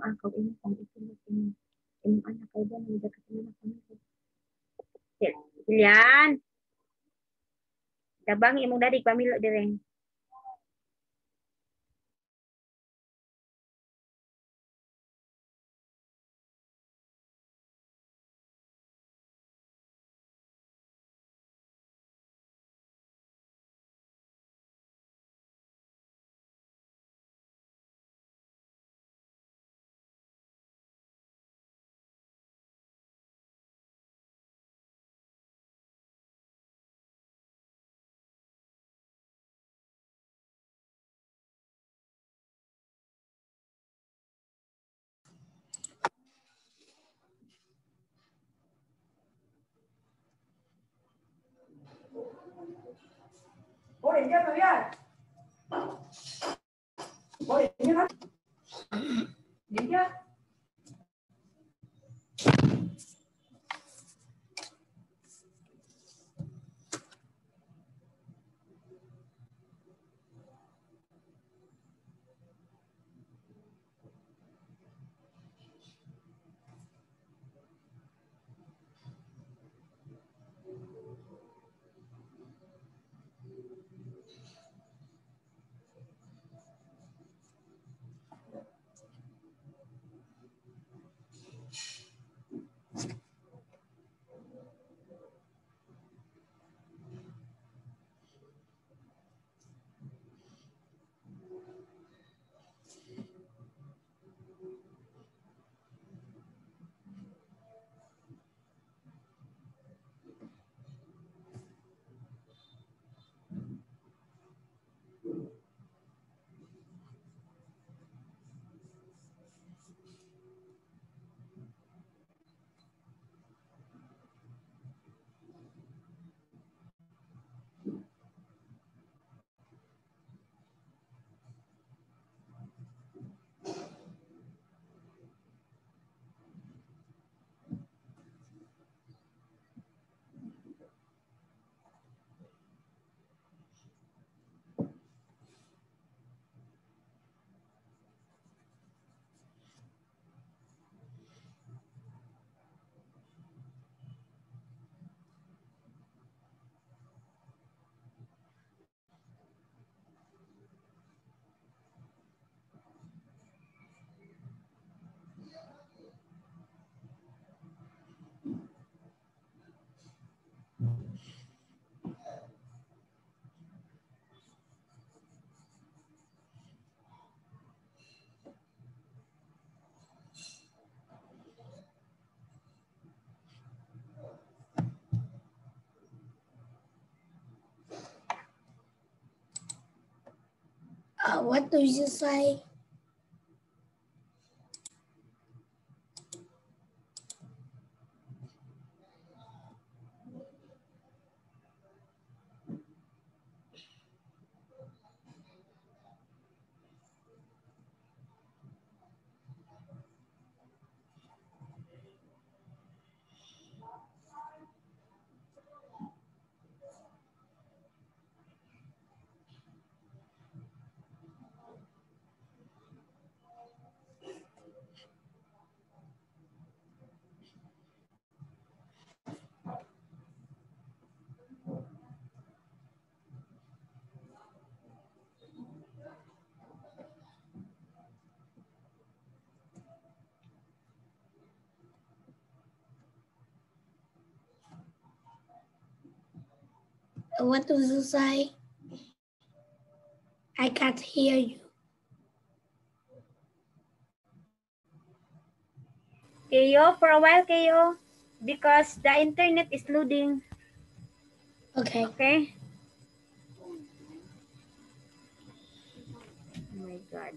akaw ini pang isulot imong anak kay ba nang dapat na kami. Yan. Dabang imong dadi pamilo dire. Boleh dia kalian? Boleh dia kan? Dia. What do you say? What do you say? I can't hear you. Kayo, for a while kayo, because the internet is loading. Okay. Okay? Oh my God.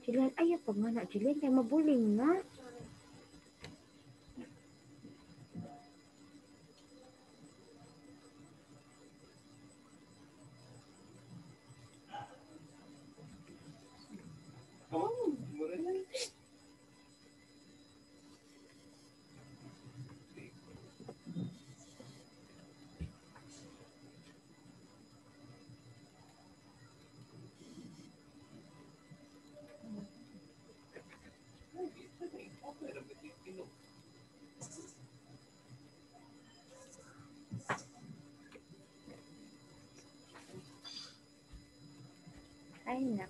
Julian, ayaw pa nga na, Julian, kaya mabuling nga. Ay,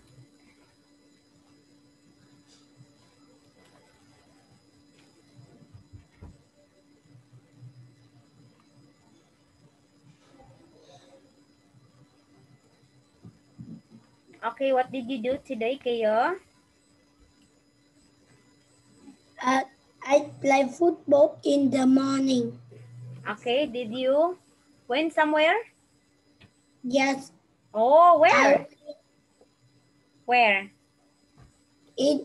okay, what did you do today, Kayo? I play football in the morning. Okay, did you went somewhere? Yes. Oh, where? Where? In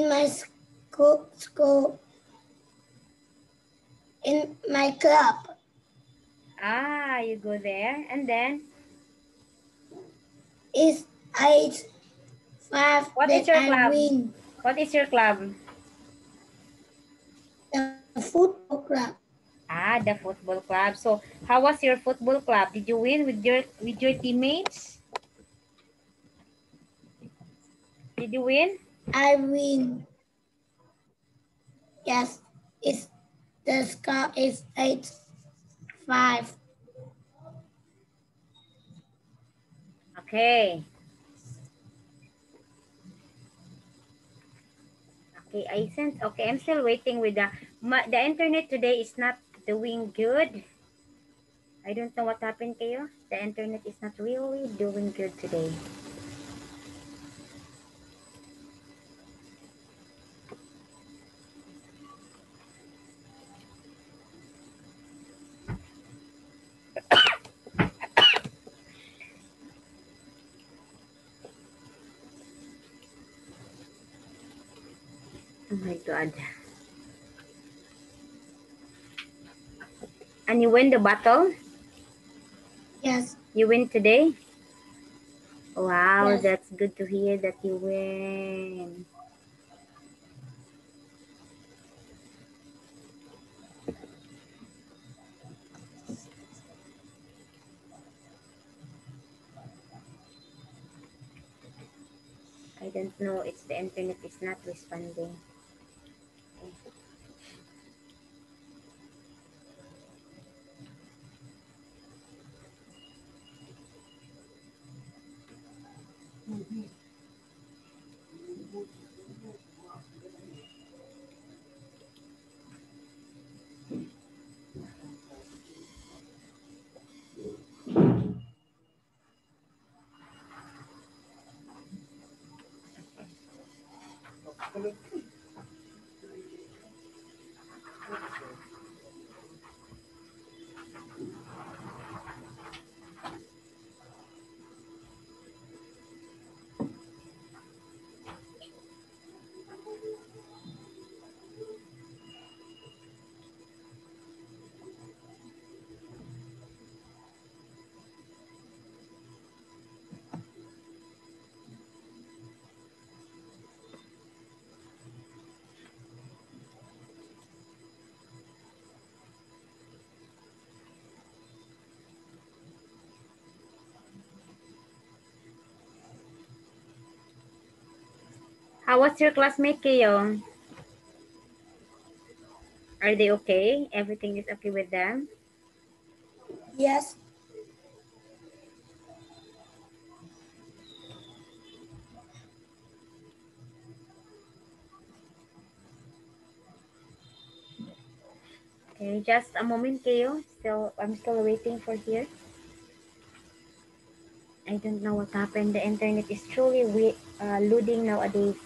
my school, in my club. Ah, you go there and then It's 8-5 what is that your I club? win What is your club? the football club. Ah, the football club. So, how was your football club? Did you win with your teammates? Did you win? I win. Yes, the score is 8-5. Okay. Okay, I sense. Okay, I'm still waiting with the internet today is not doing good. I don't know what happened to you. The internet is not really doing good today. Oh my God. And you win the battle? Yes. You win today? Wow, Yes. that's good to hear that you win. I don't know. It's the internet is not responding. How was your classmate, Kayo? Are they okay? Everything is okay with them? Yes. Okay, just a moment, Kayo. I'm still waiting for here. I don't know what happened. The internet is truly loading nowadays.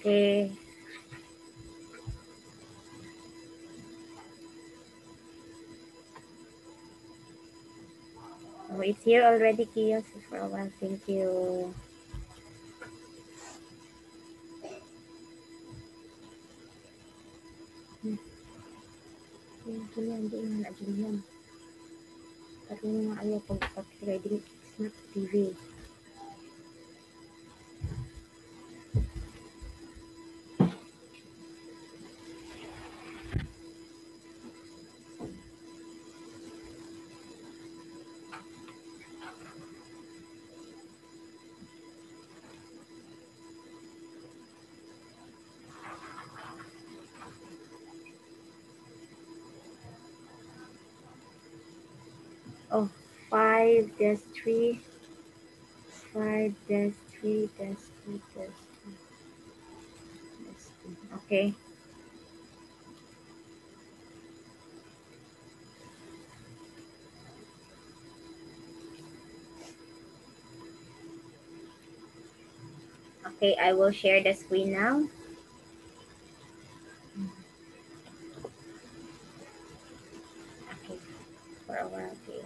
Okay. Oh, it's here already, Kayo. So for a while, thank you. Julian, Julian. Tapi nga ayaw pag-ready. It's not TV. Oh, 5 dash 3. 5 dash 3 dash 2 dash 2. Okay. Okay, I will share the screen now. Okay, for a while. Okay.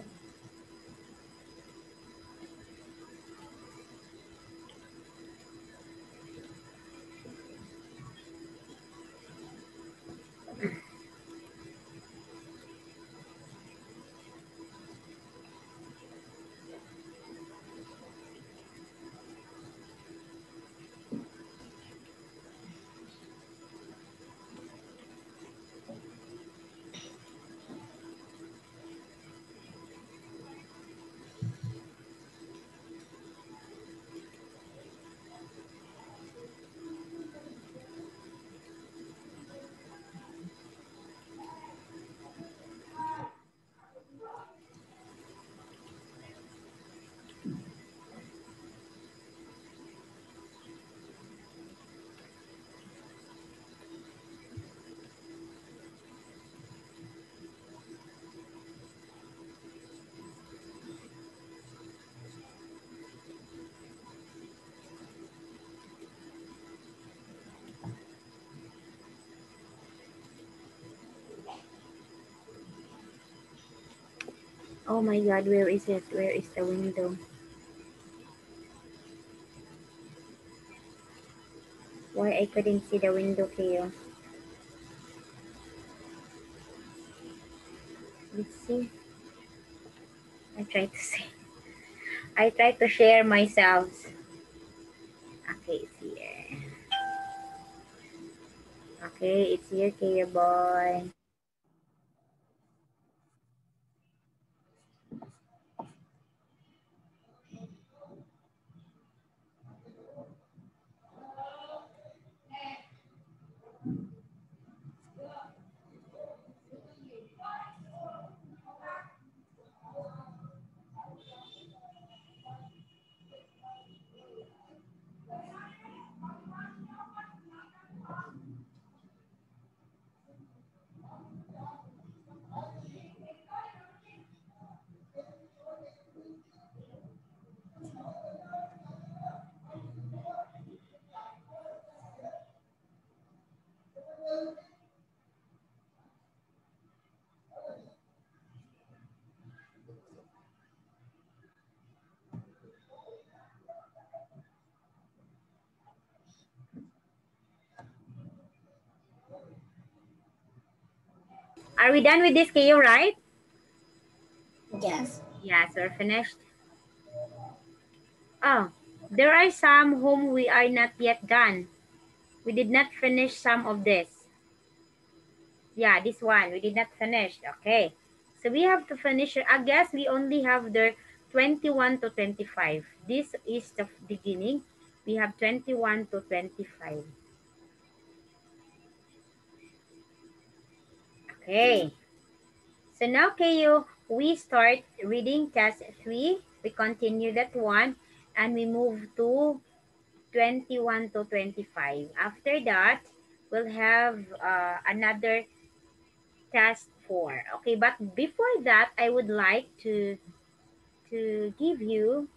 Oh my God, where is it? Where is the window? Why I couldn't see the window, Keo? Let's see. I try to see. I try to share myself. Okay, it's here. Okay, it's here, Keo boy. Are we done with this, Keo, right? Yes. Yes, we're finished. Oh, there are some whom we are not yet done. We did not finish some of this. Yeah, this one, we did not finish. Okay. So we have to finish. I guess we only have the 21 to 25. This is the beginning. We have 21 to 25. Okay. So now, Kayo, we start reading test 3. We continue that one. And we move to 21 to 25. After that, we'll have another task 4. Okay, but before that, I would like to give you,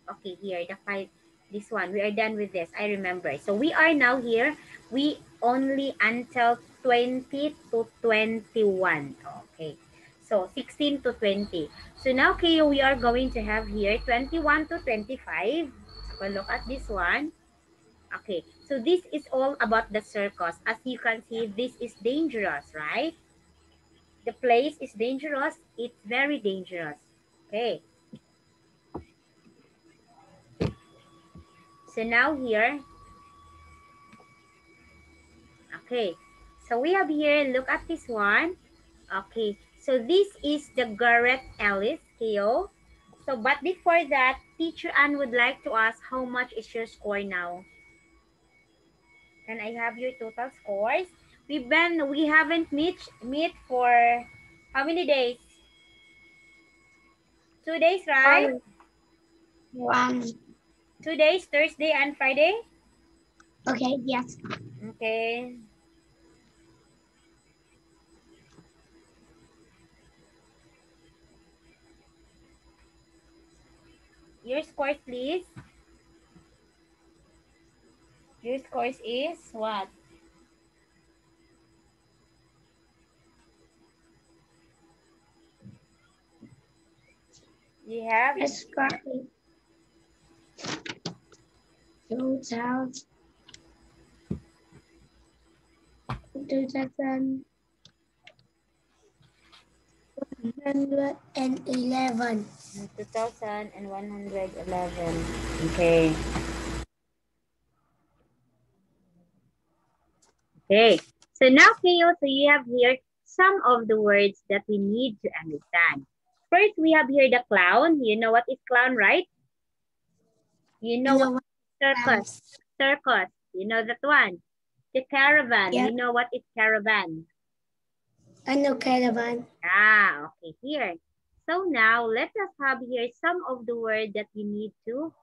okay, here, the 5, this one. We are done with this. I remember. So we are now here. We only until 20 to 21. Okay. So 16 to 20. So now, Kayo, we are going to have here 21 to 25. So look at this one. Okay, so this is all about the circus. As you can see, this is dangerous, right? The place is dangerous. It's very dangerous. Okay. So now here, okay. So we have here, look at this one. Okay. So this is the Garrett Ellis Theo. So, but before that, Teacher Ann would like to ask how much is your score now? Can I have your total scores? We haven't meet for how many days? 2 days, right? One. 2 days, Thursday and Friday? Okay, yes. Okay. Your scores, please. Your scores is what? You have? Let's go. 2000. 2111. 2,111. Okay. Okay. So now, Keo, so you have here some of the words that we need to understand. First, we have here the clown. You know what is clown, right? You know what is circus? Circus. You know that one. The caravan. Yeah. You know what is caravan? I know caravan. Ah, okay, here. So now, let us have here some of the words that you need to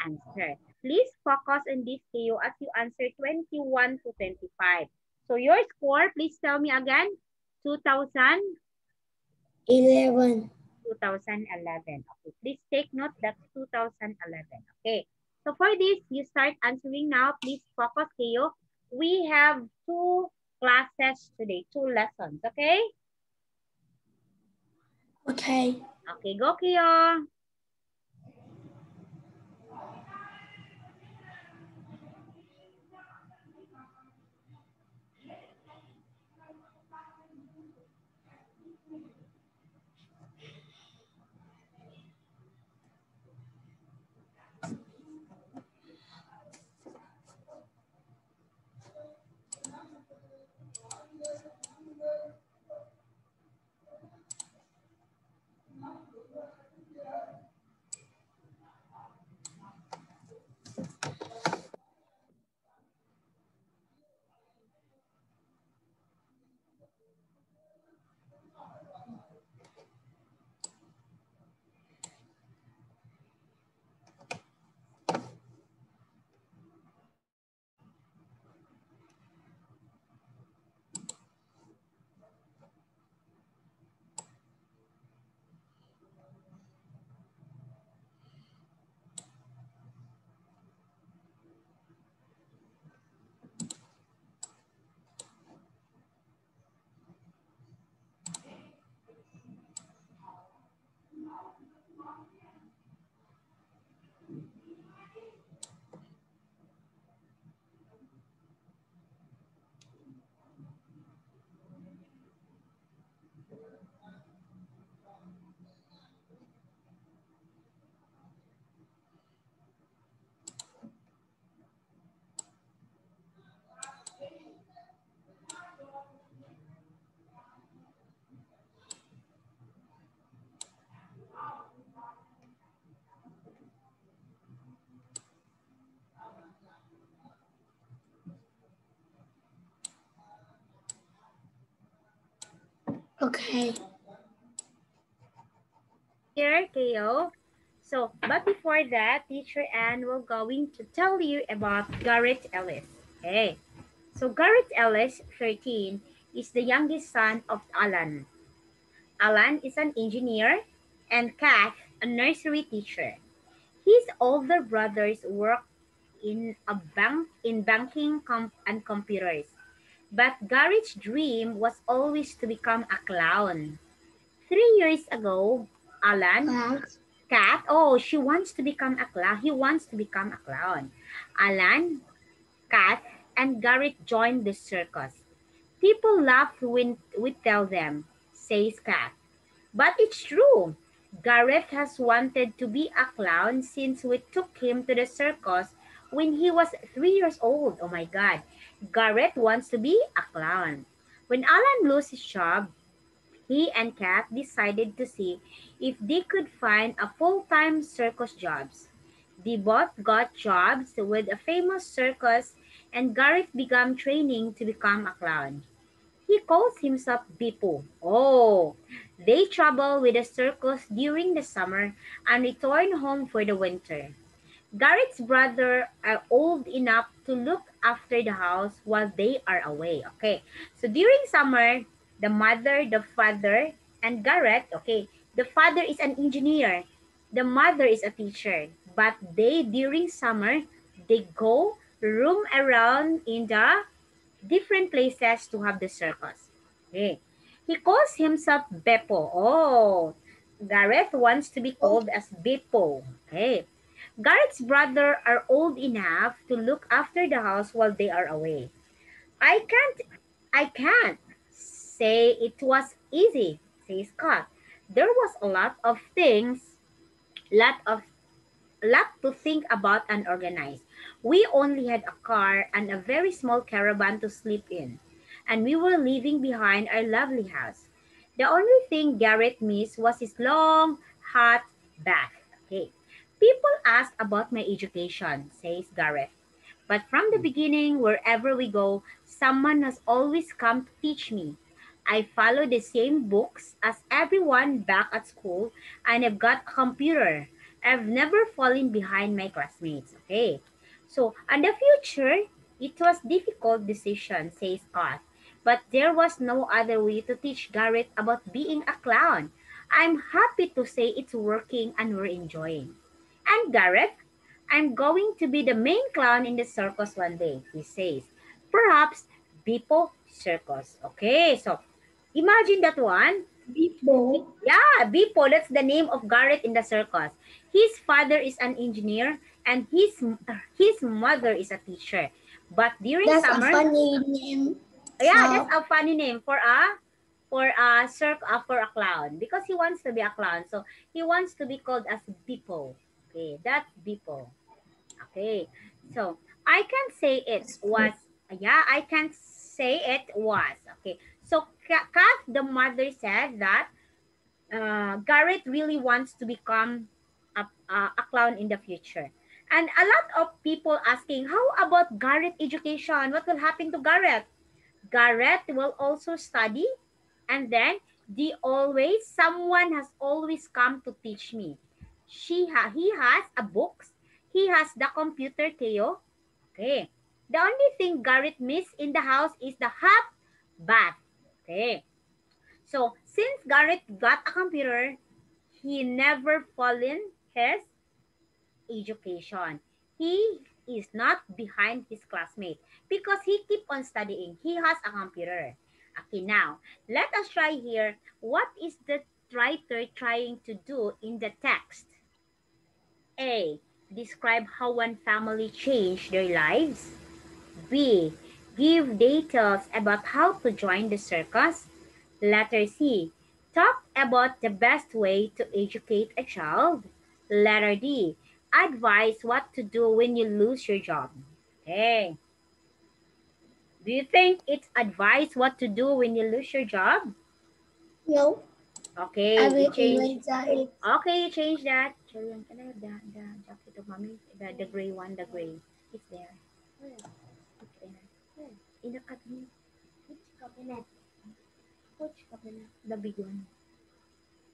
answer. Please focus on this, Keo, as you answer 21 to 25. So your score, please tell me again. 2000, 11. 2011. Okay, please take note that's 2011. Okay, so for this, you start answering now. Please focus, Keo. We have 2 classes today, 2 lessons, okay? Okay. Okay, go, Keo. Okay. Here, Keo. So, but before that, Teacher Anne will going to tell you about Garrett Ellis. Okay. So, Garrett Ellis, 13, is the youngest son of Alan. Alan is an engineer and Kath, a nursery teacher. His older brothers work in a bank in banking and computers. But Garrett's dream was always to become a clown. 3 years ago, Alan, Kat, oh, she wants to become a clown. He wants to become a clown. Alan, Kat, and Garrett joined the circus. People laugh when we tell them, says Kat. But it's true. Garrett has wanted to be a clown since we took him to the circus when he was 3 years old. Oh my God. Garrett wants to be a clown. When Alan lost his job, he and Kat decided to see if they could find a full-time circus jobs. They both got jobs with a famous circus and Garrett began training to become a clown. He He calls himself Bipo. Oh, they travel with the circus during the summer and return home for the winter. Garrett's brother are old enough to look after the house while they are away. Okay. So during summer, the mother, the father, and Garrett, okay, the father is an engineer. The mother is a teacher. But they, during summer, they go roam around in the different places to have the circus. Okay. He calls himself Beppo. Oh, Gareth wants to be called as Beppo. Okay. Garrett's brother are old enough to look after the house while they are away. I can't I can't say it was easy, says Scott. There was a lot of things, lot of lot to think about and organize. We only had a car and a very small caravan to sleep in, and we were leaving behind our lovely house. The only thing Garrett missed was his long, hot bath. Okay. People ask about my education, says Garrett. But from the beginning, wherever we go, someone has always come to teach me. I follow the same books as everyone back at school, and I've got a computer. I've never fallen behind my classmates. Okay. So, in the future, it was difficult decision, says Scott. But there was no other way to teach Garrett about being a clown. I'm happy to say it's working and we're enjoying. And Garrett, I'm going to be the main clown in the circus one day, he says. Perhaps Bipo Circus. Okay, so imagine that one. Bipo. Yeah, Bipo, that's the name of Garrett in the circus. His father is an engineer and his mother is a teacher. But during That's a summer, funny name. yeah, that's a funny name for a clown because he wants to be a clown. So he wants to be called as Bipo. Okay, that's Bipo. Okay, so I can say it was, yeah, I can say it was. Okay, so Kat, the mother said that Garrett really wants to become a clown in the future. And a lot of people asking, how about Garrett education? What will happen to Garrett? Garrett will also study, and then someone has always come to teach me. He has a books, he has the computer, Theo. Okay. The only thing Garrett missed in the house is the hot bath. Okay. So since Garrett got a computer, he never fallen his education. He is not behind his classmate because he keep on studying. He has a computer. Okay, now let us try here. What is the writer trying to do in the text? A. Describe how one family changed their lives. B. Give details about how to join the circus. Letter C. Talk about the best way to educate a child. Letter D. Advise what to do when you lose your job. Okay. Do you think it's advice what to do when you lose your job? No, Okay, I you will change. erase it. Okay, you change that. Children, the jacket of mommy, the gray one, the gray. It's there. Where? It's there. Where? In the cabinet. Which cabinet? Which cabinet? The big one.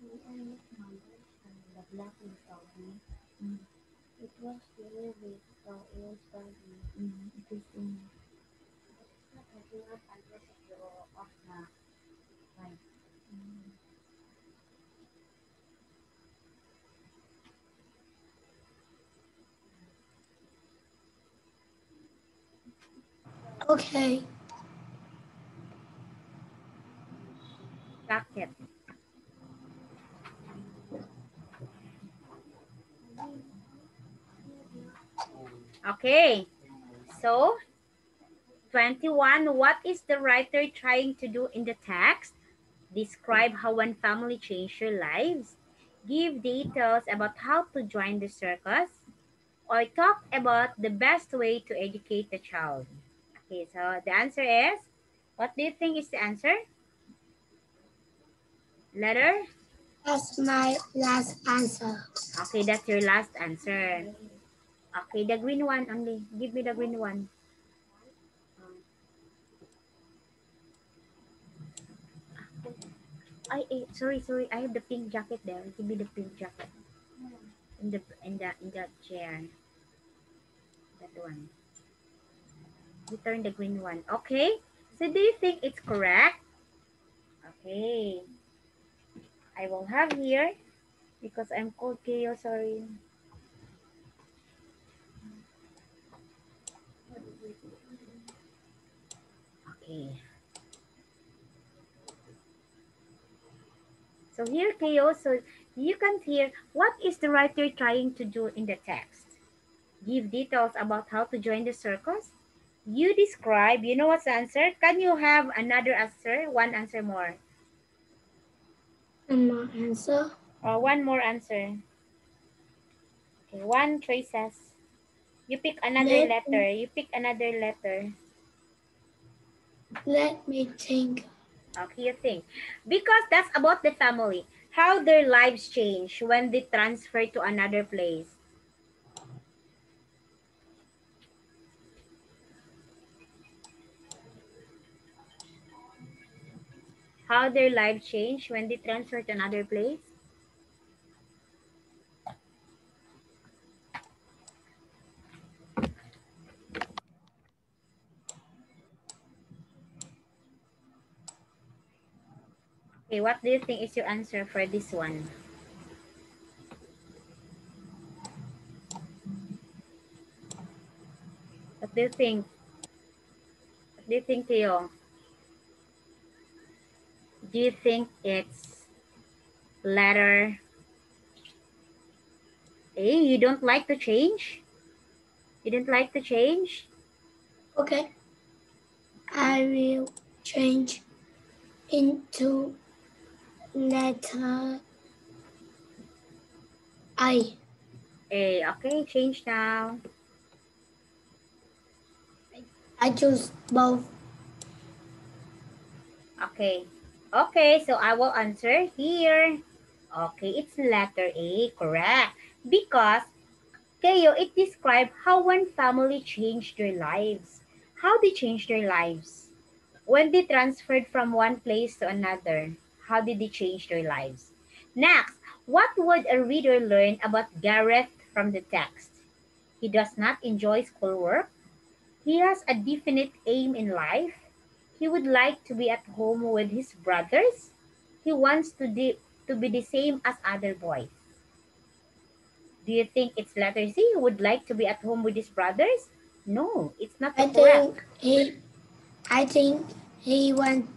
The black and Saudi. Mm. It was very big. So it was Saudi. It is in. It's not taking up unless you off the right. Mm. Okay. Jacket. Okay. So 21. What is the writer trying to do in the text? Describe how one family changed your lives. Give details about how to join the circus. Or talk about the best way to educate the child. Okay, so the answer is, what do you think is the answer? Letter? That's my last answer. Okay, that's your last answer. Okay, the green one only. Give me the green one. Sorry. I have the pink jacket there. Give me the pink jacket in the chair. That one. Return the green one. Okay. So do you think it's correct? Okay. I will have here because I'm cold, Keo. Sorry. Okay. So here, Keo. So you can hear what is the writer trying to do in the text. Give details about how to join the circus. You describe. You know what's the answer? Can you have another answer? One answer more. And my answer. Or one more answer. Okay, one choices. You pick another Let letter. You pick another letter. Let me think. Okay, you think. Because that's about the family. How their lives change when they transfer to another place. How their lives change when they transfer to another place. Okay, what do you think is your answer for this one? What do you think? What do you think, Theo? Do you think it's letter A? You don't like to change? You don't like to change? Okay. I will change into letter I. A. Okay, change now. I choose both. Okay. Okay, so I will answer here. Okay, it's letter A, correct. Because, Keo, it describes how one family changed their lives. How they changed their lives? When they transferred from one place to another, how did they change their lives? Next, what would a reader learn about Gareth from the text? He does not enjoy schoolwork. He has a definite aim in life. He would like to be at home with his brothers. He wants to be the same as other boys. Do you think it's letter C? He would like to be at home with his brothers? No, it's not I correct. think he I think he wants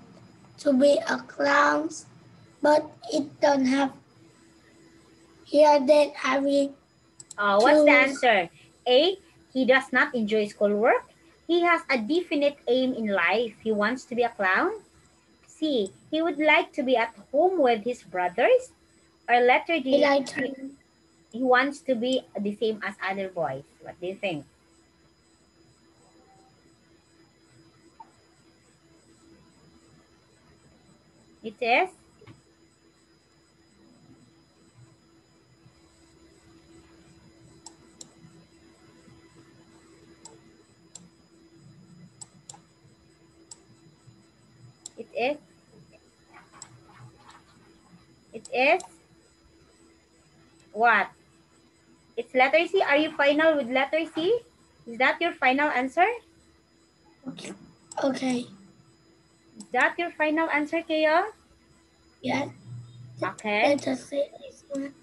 to be a clown, but it don't have here that I will What's the choose. answer? A, he does not enjoy schoolwork. He has a definite aim in life. He wants to be a clown. C, he would like to be at home with his brothers. Or letter He D, like to he wants to be the same as other boys. What do you think? It is? It is? It is? What? It's letter C. Are you final with letter C? Is that your final answer? okay. Is that your final answer, Keo? Yeah. Okay. Let us say this one.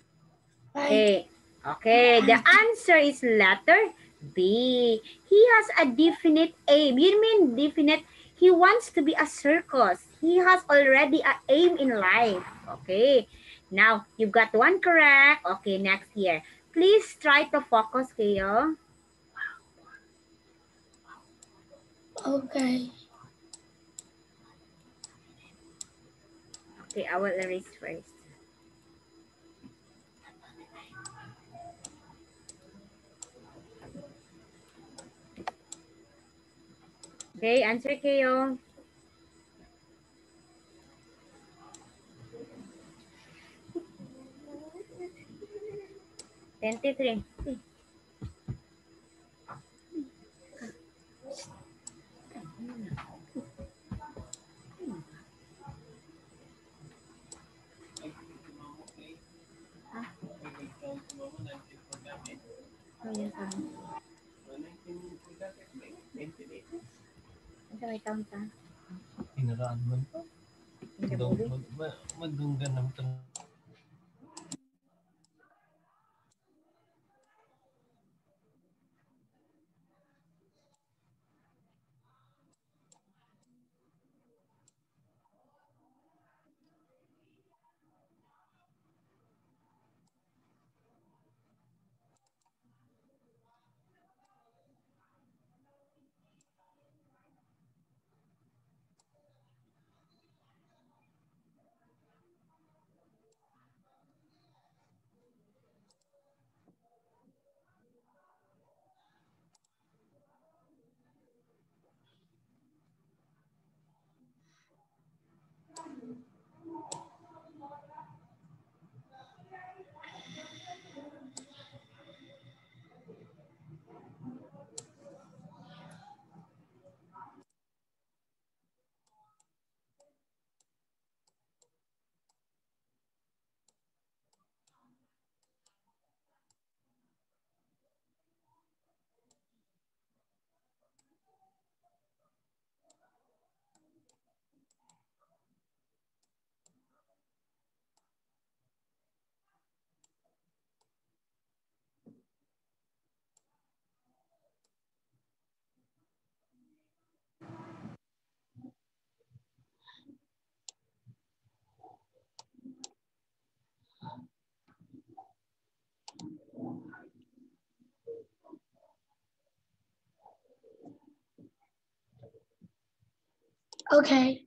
Right. Okay. Okay. The answer is letter B. He has a definite aim. You mean definite? He wants to be a circus. He has already an aim in life. Okay. Now, you got one correct. Okay, next year. Please try to focus, Keo. Okay. Okay, I will erase first. Okay, answer Keo. Twenty-three. Ayun sa ano. Ito may taon ta. Inaraan man to. Hindi buli. Madunggan naman to. Okay.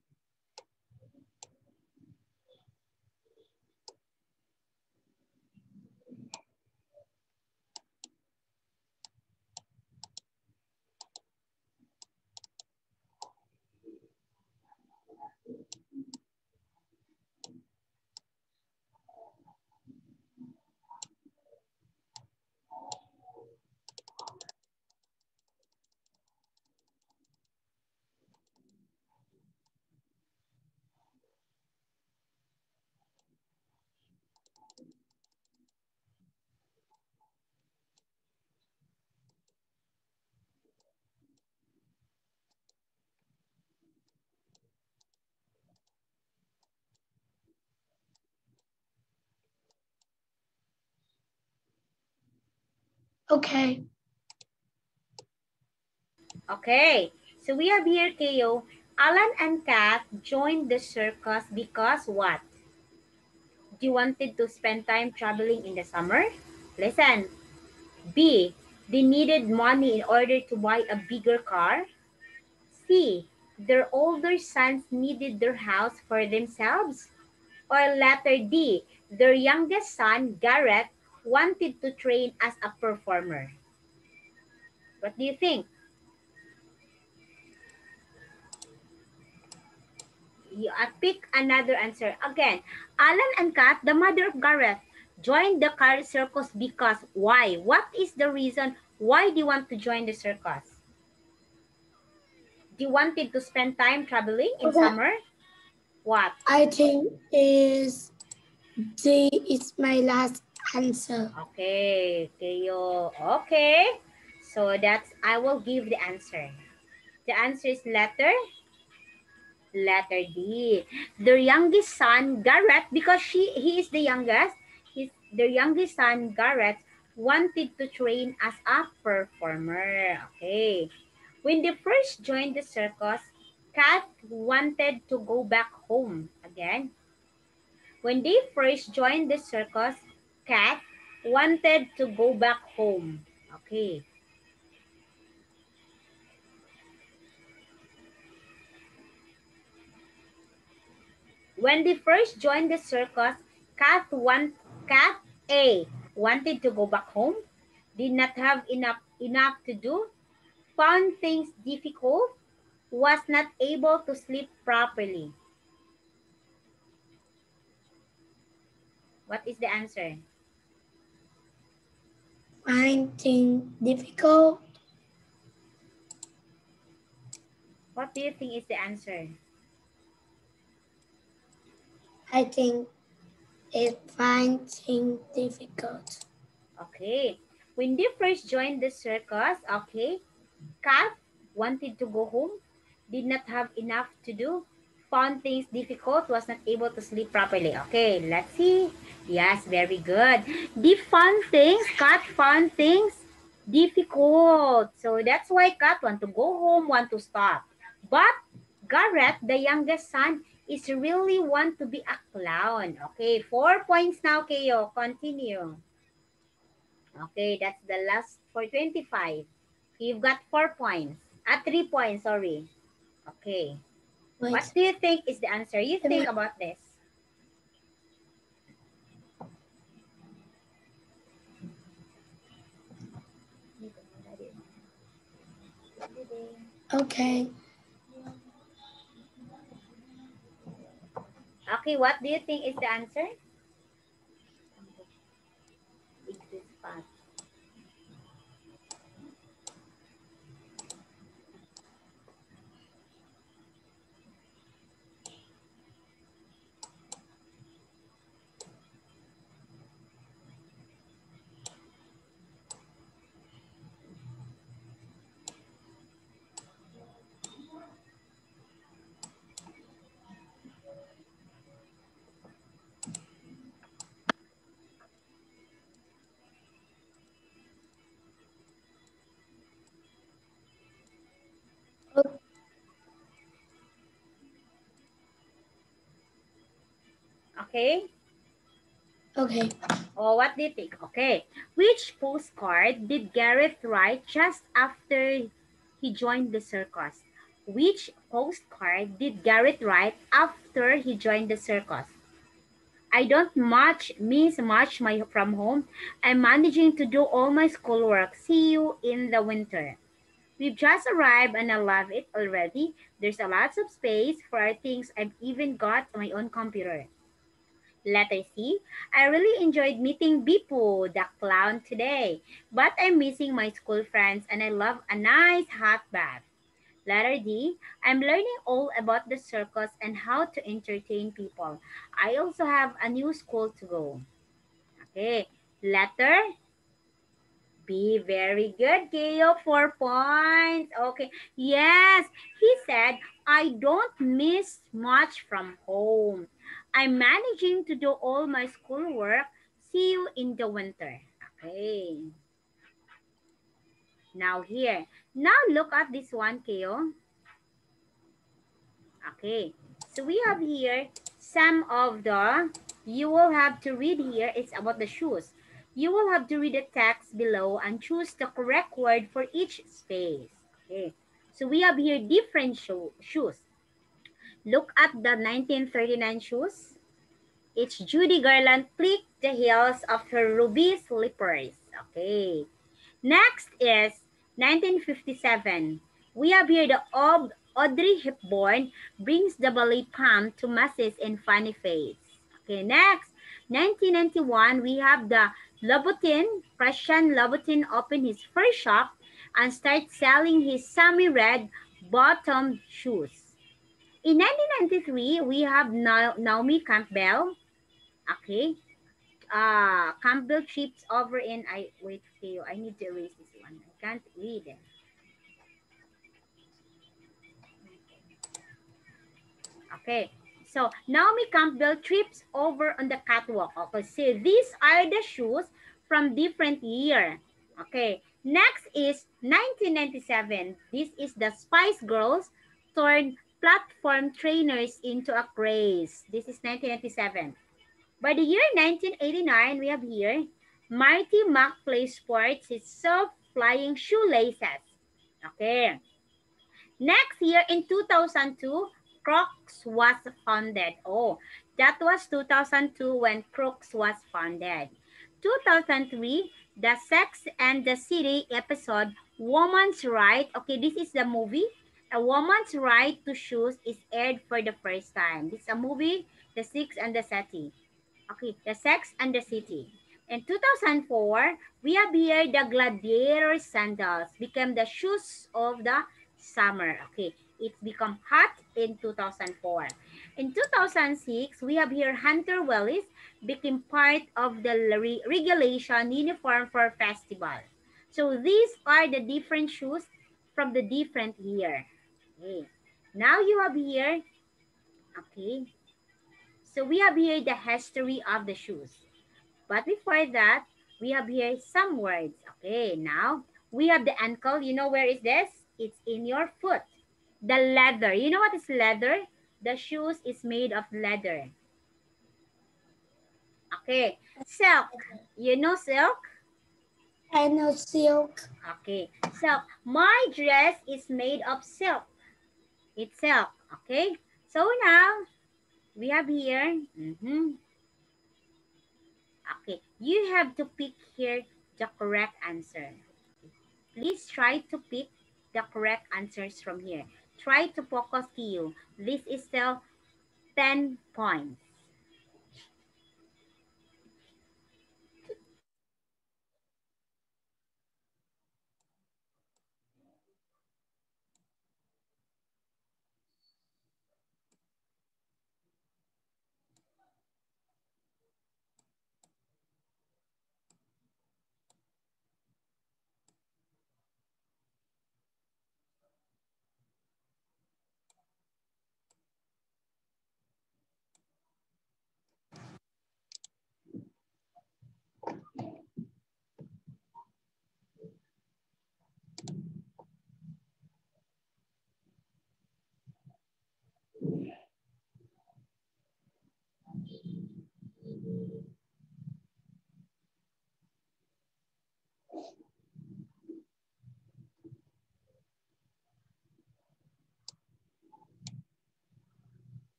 Okay. Okay, so we have here Keo. Alan and Kath joined the circus because what? They wanted to spend time traveling in the summer? Listen. B. They needed money in order to buy a bigger car. C. Their older sons needed their house for themselves. Or letter D. Their youngest son, Garrett, wanted to train as a performer. What do you think? Pick another answer. Again, Alan and Kat, the mother of Gareth, joined the car circus because why? What is the reason why they want to join the circus? They wanted to spend time traveling in Okay. summer? What? I think is D is my last answer. Okay, Teo. Okay. So that's, I will give the answer. The answer is letter D. Their youngest son, Garrett, because he is the youngest, their youngest son, Garrett, wanted to train as a performer. Okay. When they first joined the circus, Kat wanted to go back home again. When they first joined the circus, Kat wanted to go back home. Okay. When they first joined the circus, Kat A wanted to go back home, did not have enough to do, found things difficult, was not able to sleep properly. What is the answer? Find things difficult. What do you think is the answer? I think it find things difficult. Okay. When they first joined the circus, okay, Kat wanted to go home, did not have enough to do, found things difficult, was not able to sleep properly. Okay, let's see. Yes, very good. The fun things, Kat found things difficult. So that's why Kat want to go home, want to stop. But Garrett, the youngest son, is really want to be a clown. Okay, 4 points now, Kayo. Continue. Okay, that's the last for 25. You've got 4 points. 3 points, sorry. Okay. What Wait. do you think is the answer? You think about this. Okay. Okay, what do you think is the answer? Okay. Okay. Oh, what do you think? Okay. Which postcard did Gareth write just after he joined the circus? Which postcard did Gareth write after he joined the circus? I don't much miss much from home. I'm managing to do all my schoolwork. See you in the winter. We've just arrived and I love it already. There's a lot of space for our things. I've even got my own computer. Letter C. I really enjoyed meeting Bipu, the clown, today. But I'm missing my school friends and I love a nice hot bath. Letter D. I'm learning all about the circus and how to entertain people. I also have a new school to go. Okay. Letter B. Very good, Keo. 4 points. Okay. Yes, he said, I don't miss much from home. I'm managing to do all my schoolwork. See you in the winter. Okay. Now here. Now look at this one, Keo. Okay. So we have here some of the, you will have to read here, it's about the shoes. You will have to read the text below and choose the correct word for each space. Okay. So we have here different shoes. Look at the 1939 shoes. It's Judy Garland clicked the heels of her ruby slippers. Okay. Next is 1957. We have here the Audrey Hepburn brings the ballet pump to masses in funny face. Okay, next, 1991, we have the Louboutin. Christian Louboutin opened his first shop and started selling his semi-red bottom shoes. In 1993, we have Naomi Campbell. Okay, Campbell trips over in, wait for you, I need to erase this one. I can't read it. Okay, so Naomi Campbell trips over on the catwalk. Okay, so these are the shoes from different year. Okay, next is 1997. This is the Spice Girls turned platform trainers into a craze. This is 1997. By the year 1989, we have here, Mighty Mac Play Sports his self-flying shoelaces. Okay. Next year, in 2002, Crocs was founded. Oh, that was 2002 when Crocs was founded. 2003, the Sex and the City episode, Woman's Right. Okay, this is the movie. A Woman's Right to Shoes is aired for the first time. This is a movie, The Sex and the City. Okay, the Sex and the City. In 2004, we have here the gladiator sandals became the shoes of the summer. Okay, it's become hot in 2004. In 2006, we have here Hunter Wellis became part of the regulation uniform for festival. So these are the different shoes from the different year. Okay. Now you have here, okay. So we have here the history of the shoes. But before that, we have here some words. Okay, now we have the ankle. You know where is this? It's in your foot. The leather. You know what is leather? The shoes is made of leather. Okay. Silk. You know silk? I know silk. Okay. Silk. My dress is made of silk. It's silk. Okay. So now we have here. Okay. You have to pick here the correct answer. Please try to pick the correct answers from here. Try to focus, Kiyo. This is still 10 points.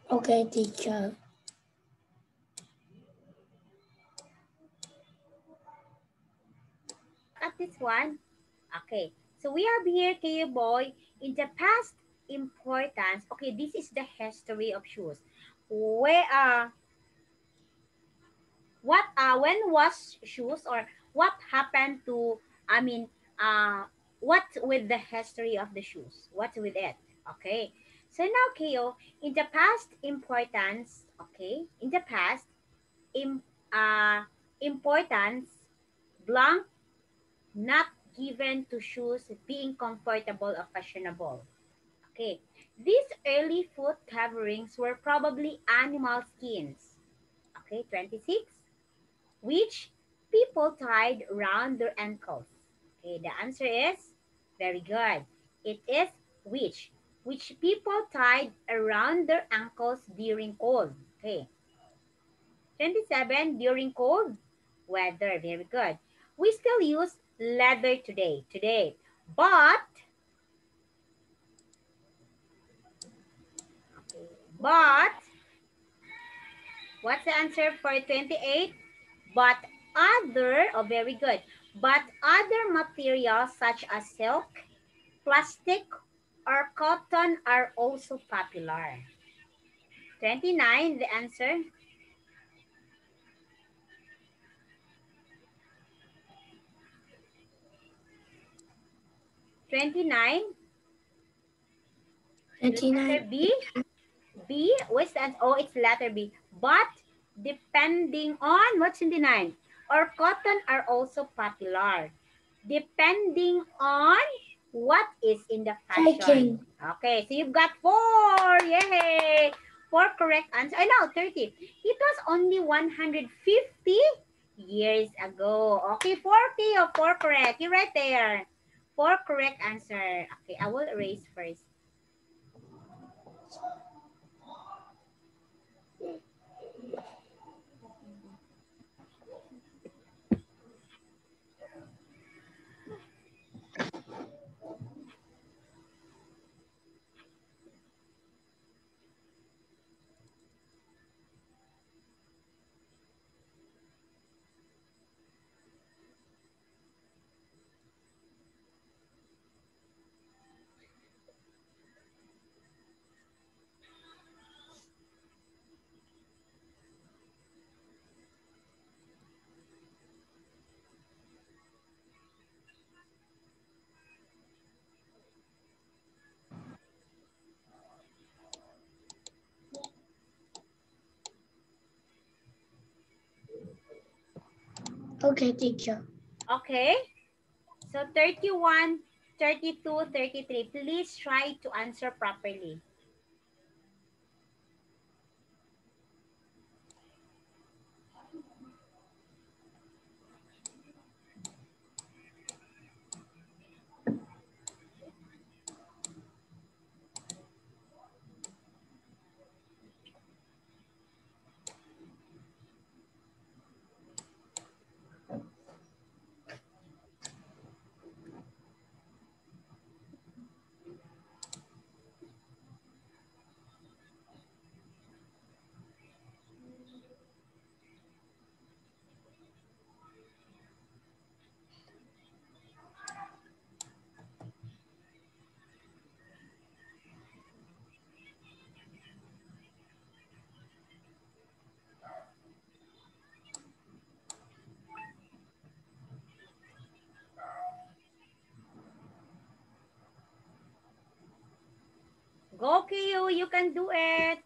Okay, teacher. At this one, okay. So we have here, Kiyo boy, in the past importance. Okay, this is the history of shoes. Where what when was shoes, or what happened to, I mean, what with the history of the shoes, what with it? Okay, so now, Keo, in the past importance, okay, in the past im, importance blank, not given to shoes being comfortable or fashionable. Okay, these early foot coverings were probably animal skins. Okay, 26, which people tied around their ankles. Okay, the answer is very good. It is which people tied around their ankles during cold. Okay. 27, during cold weather. Very good. We still use leather today. But, okay, but, what's the answer for 28? But other, oh, very good. But other materials such as silk, plastic, or cotton are also popular. 29, the answer. 29. Letter 29. B. B, what's that? Oh, it's letter B. But depending on, what's 29? Or cotton are also popular. Depending on what is in the fashion. Hiking. Okay, so you've got 4. Yay! 4 correct answers. I know, 30. It was only 150 years ago. Okay, 40 or 4 correct. You're right there. 4 correct answer. Okay, I will erase first. Okay, teacher. Okay. So 31, 32, 33. Please try to answer properly. Go, Kiyu. You can do it.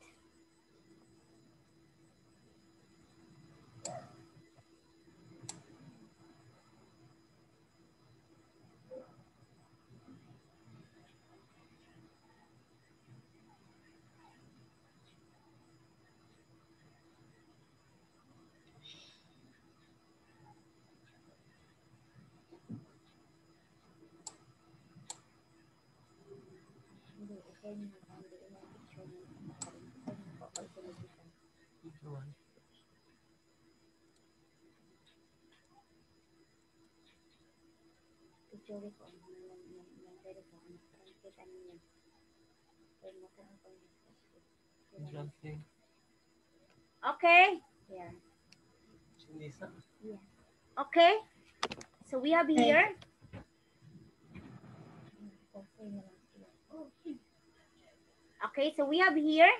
Okay. Yeah. Okay. So we have here. Okay, so we have here.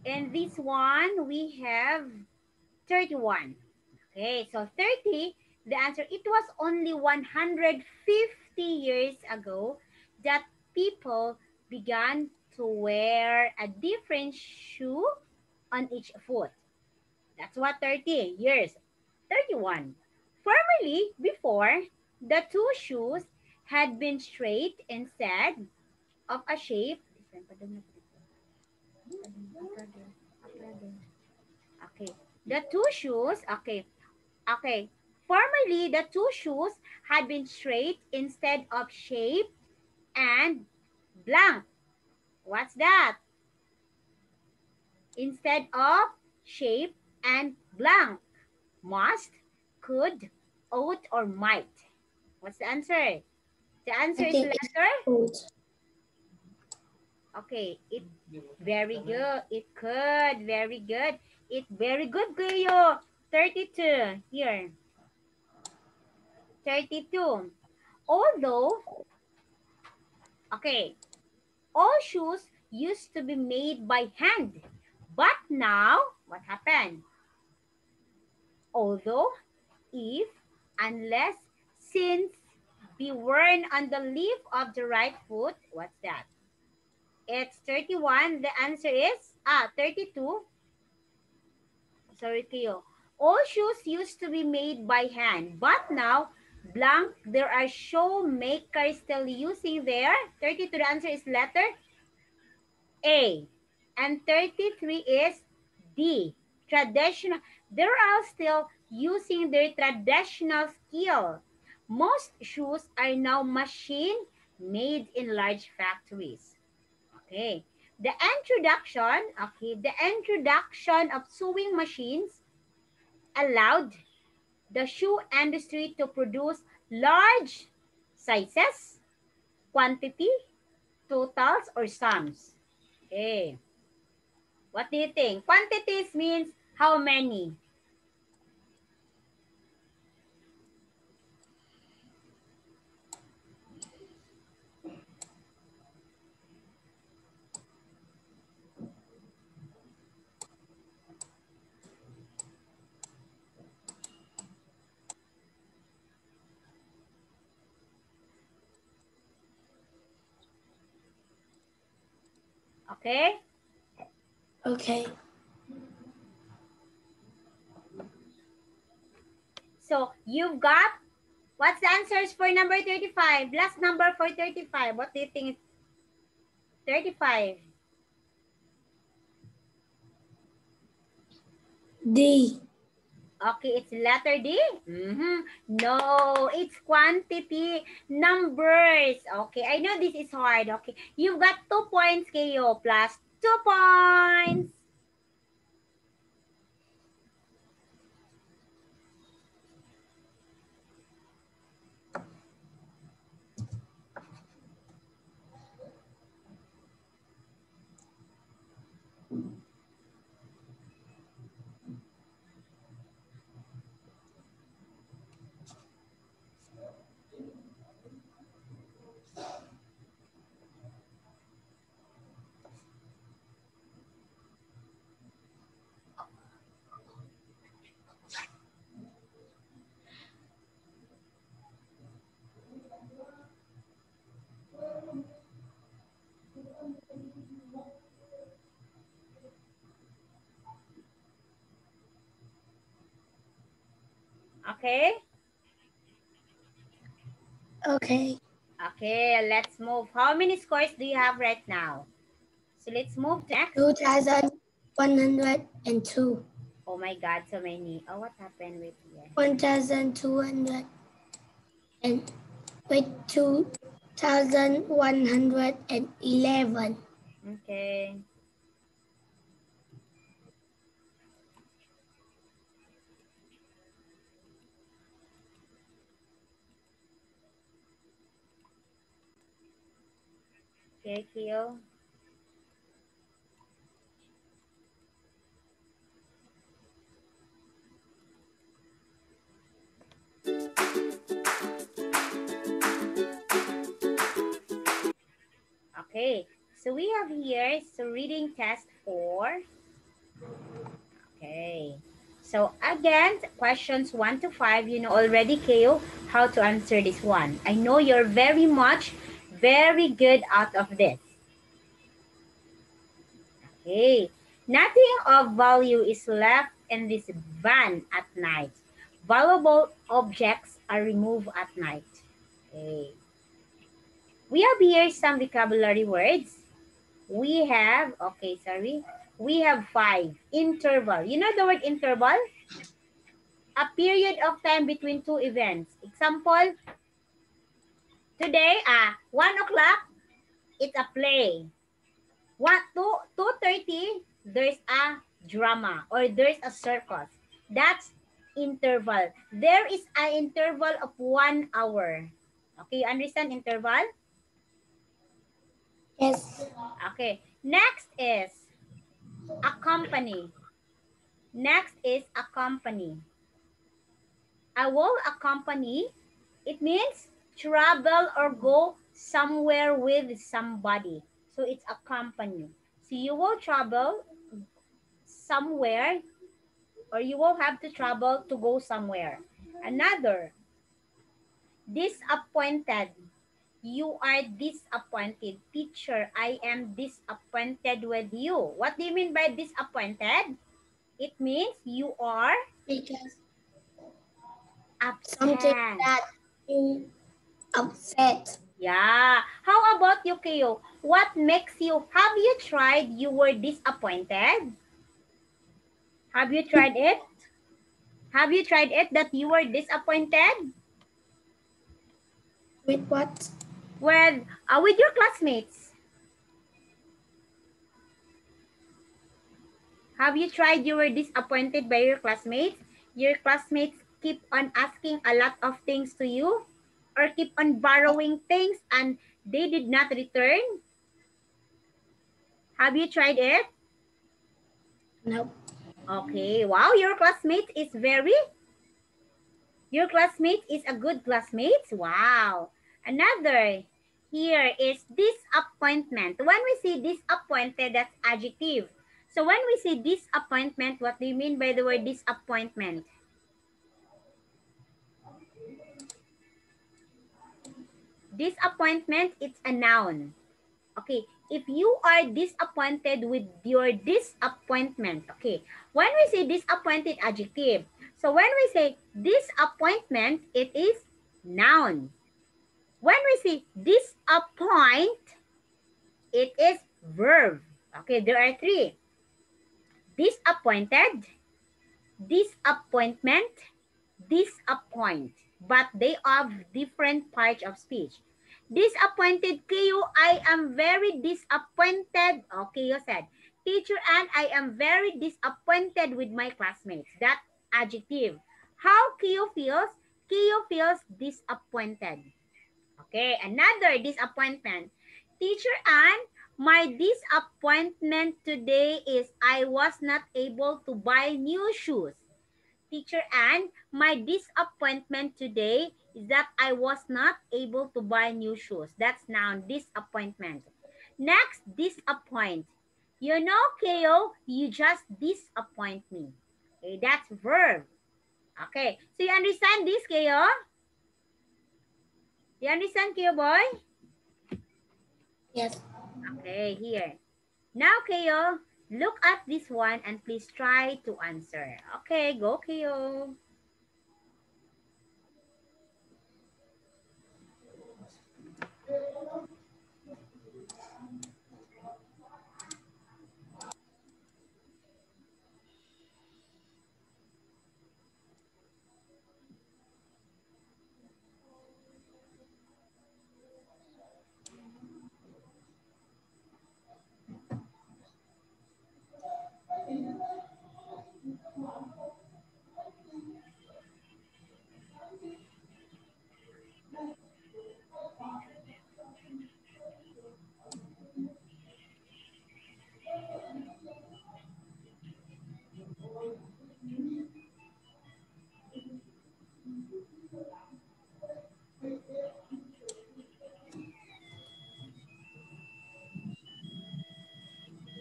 And this one, we have 31. Okay, so 30, the answer, it was only 150 years ago that people began to wear a different shoe on each foot. That's what 30 years. 31. Formerly, before, the two shoes had been straight instead of a shape. Okay. The two shoes, okay. Formerly, the two shoes had been straight instead of shaped and blank. What's that? Instead of shape and blank. Must, could, ought, or might. What's the answer? The answer I is think it's letter. could. Okay, it very good. It could. Very good. It very good, Kuyo. 32. Here. 32. Although, okay, all shoes used to be made by hand. But now, what happened? Although, if, unless, since, be worn on the leaf of the right foot. What's that? It's 31. The answer is 32. Sorry, Kiyo. All shoes used to be made by hand, but now, blank, there are shoe makers still using their 32. The answer is letter A. And 33 is D. Traditional. They're all still using their traditional skill. Most shoes are now machine made in large factories. Okay. The introduction of sewing machines allowed the shoe industry to produce large sizes, quantity, totals, or sums. Okay. What do you think? Quantities means how many? Okay? Okay. So, you've got, what's the answers for number 35? Last number for 35. What do you think is 35? D. Okay, it's letter D? No, it's quantity, numbers. Okay, I know this is hard. Okay, you've got 2 points, Kayo, plus 2 points. Okay? Okay. Okay, let's move. How many scores do you have right now? So let's move to next. 2,102. Oh my God, so many. Oh, what happened with here? 1,200 and with 2,111. Okay. Okay, Kyo. Okay, so we have here, so reading test 4. Okay. So again, questions 1 to 5, you know already, Keo, how to answer this one. I know you're very good out of this. Okay. Nothing of value is left in this van at night. Valuable objects are removed at night. Okay. We have here some vocabulary words. We have 5. Interval. You know the word interval? A period of time between two events. Example, today, 1 o'clock, it's a play. 2:30, there's a drama or there's a circus. That's interval. There is an interval of 1 hour. Okay, you understand interval? Yes. Okay, next is accompany. Next is accompany. I will accompany. It means travel or go somewhere with somebody. So it's accompany. So you will travel somewhere or you will have to travel to go somewhere. Another, disappointed. You are disappointed. Teacher, I am disappointed with you. What do you mean by disappointed? It means you are Because something upset. that you upset. Yeah. How about you, Keo? What makes you, have you tried you were disappointed? Have you tried it? Have you tried it that you were disappointed? With what? With your classmates. Have you tried you were disappointed by your classmates? Your classmates keep on asking a lot of things to you or keep on borrowing things and they did not return? Have you tried it? No. Okay. Wow, your classmate is a good classmate. Wow. Another here is disappointment. When we see disappointed, that's adjective. So when we say disappointment, what do you mean by the word disappointment? Disappointment, it's a noun. Okay, if you are disappointed with your disappointment, okay, when we say disappointed, adjective. So when we say disappointment, it is noun. When we say disappoint, it is verb. Okay, there are three. Disappointed, disappointment, disappoint. But they have different parts of speech. Disappointed, Kiyo, I am very disappointed. Okay, you said. Teacher Ann, I am very disappointed with my classmates. That adjective. How Kiyo feels? Kiyo feels disappointed. Okay, another disappointment. Teacher Ann, my disappointment today is I was not able to buy new shoes. Teacher Ann, my disappointment today is that I was not able to buy new shoes. That's noun, disappointment. Next, disappoint. You know, Keo, you just disappoint me. Okay, that's verb. Okay, so you understand this, Keo? You understand, Keo boy? Yes. Okay, here. Now, Keo, look at this one and please try to answer. Okay, go, Keo.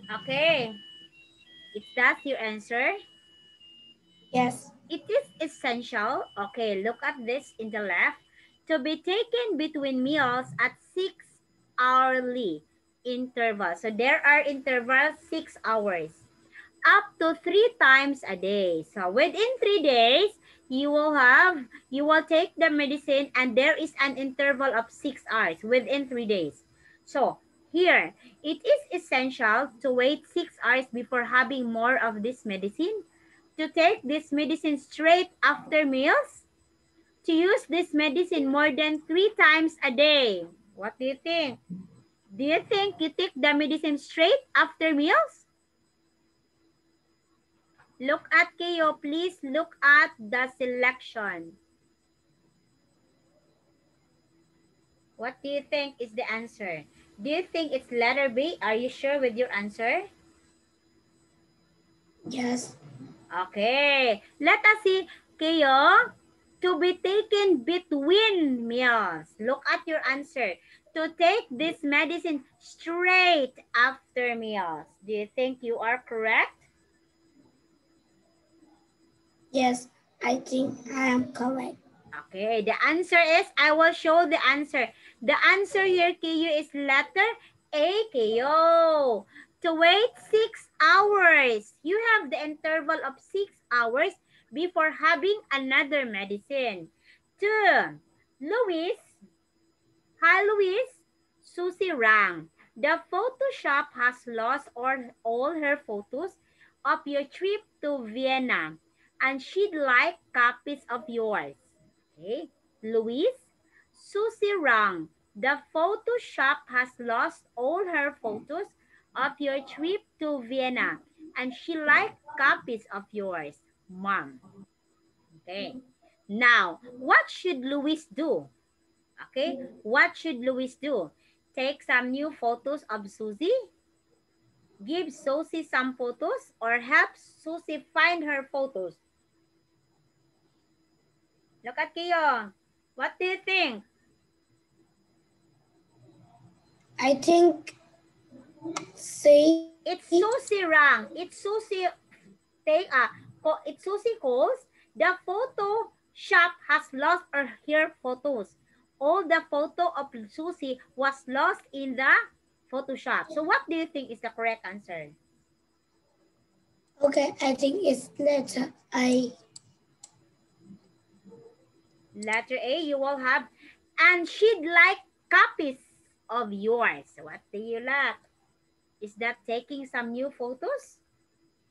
Okay, is that your answer? Yes. It is essential, okay, look at this in the left, to be taken between meals at 6-hourly intervals. So there are intervals 6 hours, up to 3 times a day. So within 3 days, you will take the medicine and there is an interval of 6 hours within 3 days. So here, it is essential to wait 6 hours before having more of this medicine, to take this medicine straight after meals, to use this medicine more than 3 times a day. What do you think? Do you think you take the medicine straight after meals? Look at Kayo. Please look at the selection. What do you think is the answer? Do you think it's letter B? Are you sure with your answer? Yes. Okay. Let us see. Kayo, to be taken between meals. Look at your answer. To take this medicine straight after meals. Do you think you are correct? Yes, I think I am correct. Okay, the answer is, I will show the answer. The answer here, Kiyo, is letter A, Kiyo. To wait 6 hours. You have the interval of 6 hours before having another medicine. 2. Luis. Hi, Luis. Susie rang. The Photoshop has lost all her photos of your trip to Vienna, and she'd like copies of yours. Okay. Luis, Susie rang. The Photoshop has lost all her photos of your trip to Vienna, and she like copies of yours, Mom. Okay. Now, what should Luis do? Okay, what should Luis do? Take some new photos of Susie, give Susie some photos, or help Susie find her photos? Look at Kiyo. What do you think? I think say It's Susie Rang. It's Susie it's Susie calls. The photo shop has lost her photos. All the photo of Susie was lost in the Photoshop. So what do you think is the correct answer? okay, I think it's letter I. Letter A, you will have, and she'd like copies of yours. What do you like? Is that taking some new photos?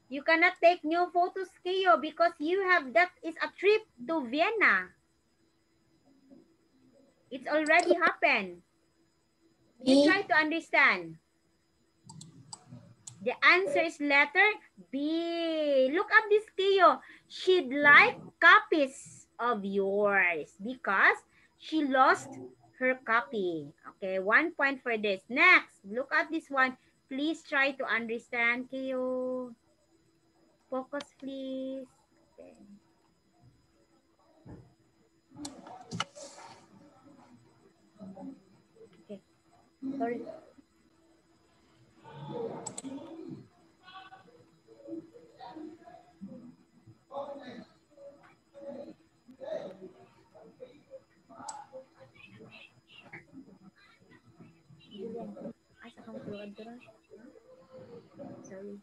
You cannot take new photos, Kiyo, because you have, that is a trip to Vienna. It's already happened. You try to understand. The answer is letter B. Look at this, Kiyo. She'd like copies of yours because she lost her copy. Okay, 1 point for this. Next, look at this one. Please try to understand, Kiyo. Focus, please. Okay. Okay. Sorry. Julian, asa ka matulog dito? Sorry.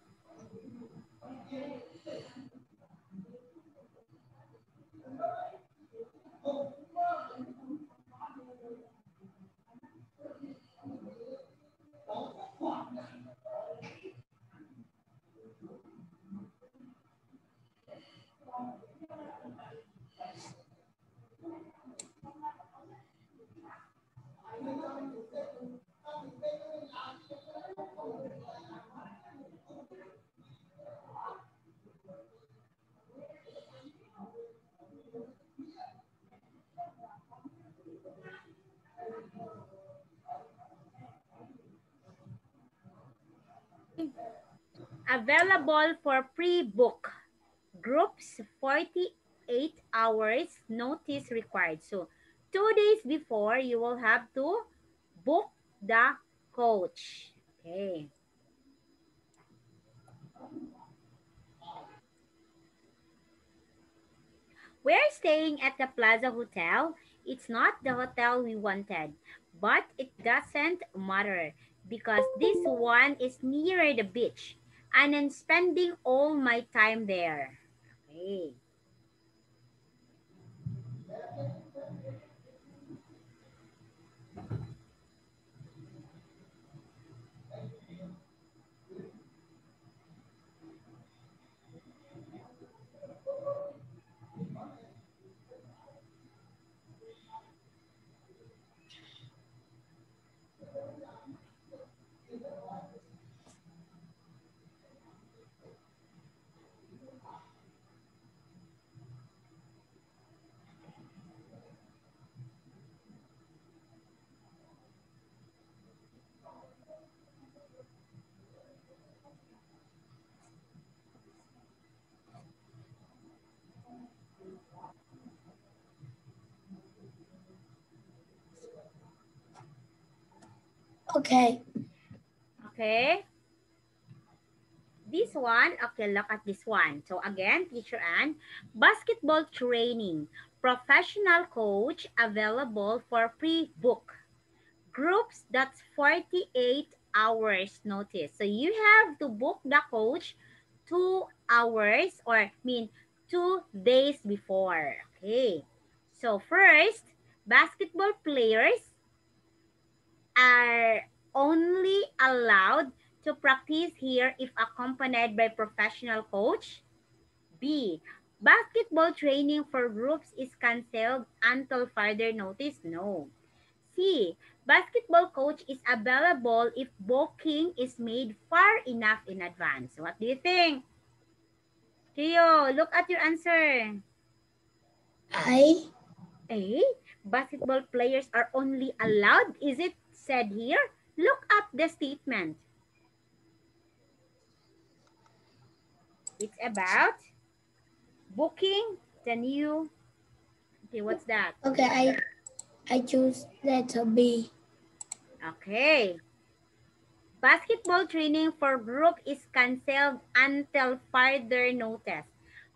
Available for pre-book. Groups, 48 hours notice required. So 2 days before, you will have to book the coach. Okay. We're staying at the Plaza Hotel. It's not the hotel we wanted, but it doesn't matter because this one is nearer the beach and I'm spending all my time there. Okay. Okay. Okay. This one, okay, look at this one. So again, teacher Ann, basketball training, professional coach available for pre-book. Groups, that's 48 hours notice. So you have to book the coach 2 hours or 2 days before. Okay. So first, basketball players are only allowed to practice here if accompanied by professional coach. B. Basketball training for groups is canceled until further notice. No. C. Basketball coach is available if booking is made far enough in advance. What do you think? Tio, look at your answer. I. A. Basketball players are only allowed. Is it said here? Look up the statement. It's about booking the new. Okay, what's that? Okay, I choose letter B. Okay. Basketball training for group is canceled until further notice.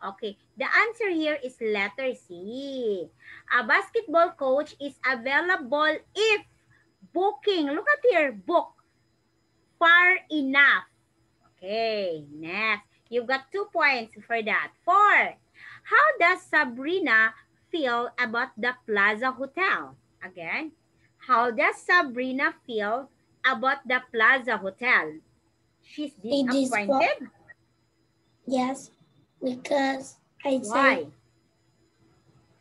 Okay, the answer here is letter C. A basketball coach is available if booking, look at here, book, far enough. Okay, next. You've got 2 points for that. 4. How does Sabrina feel about the Plaza Hotel? Again, how does Sabrina feel about the Plaza Hotel? She's It is for, disappointed? yes, because I say Why?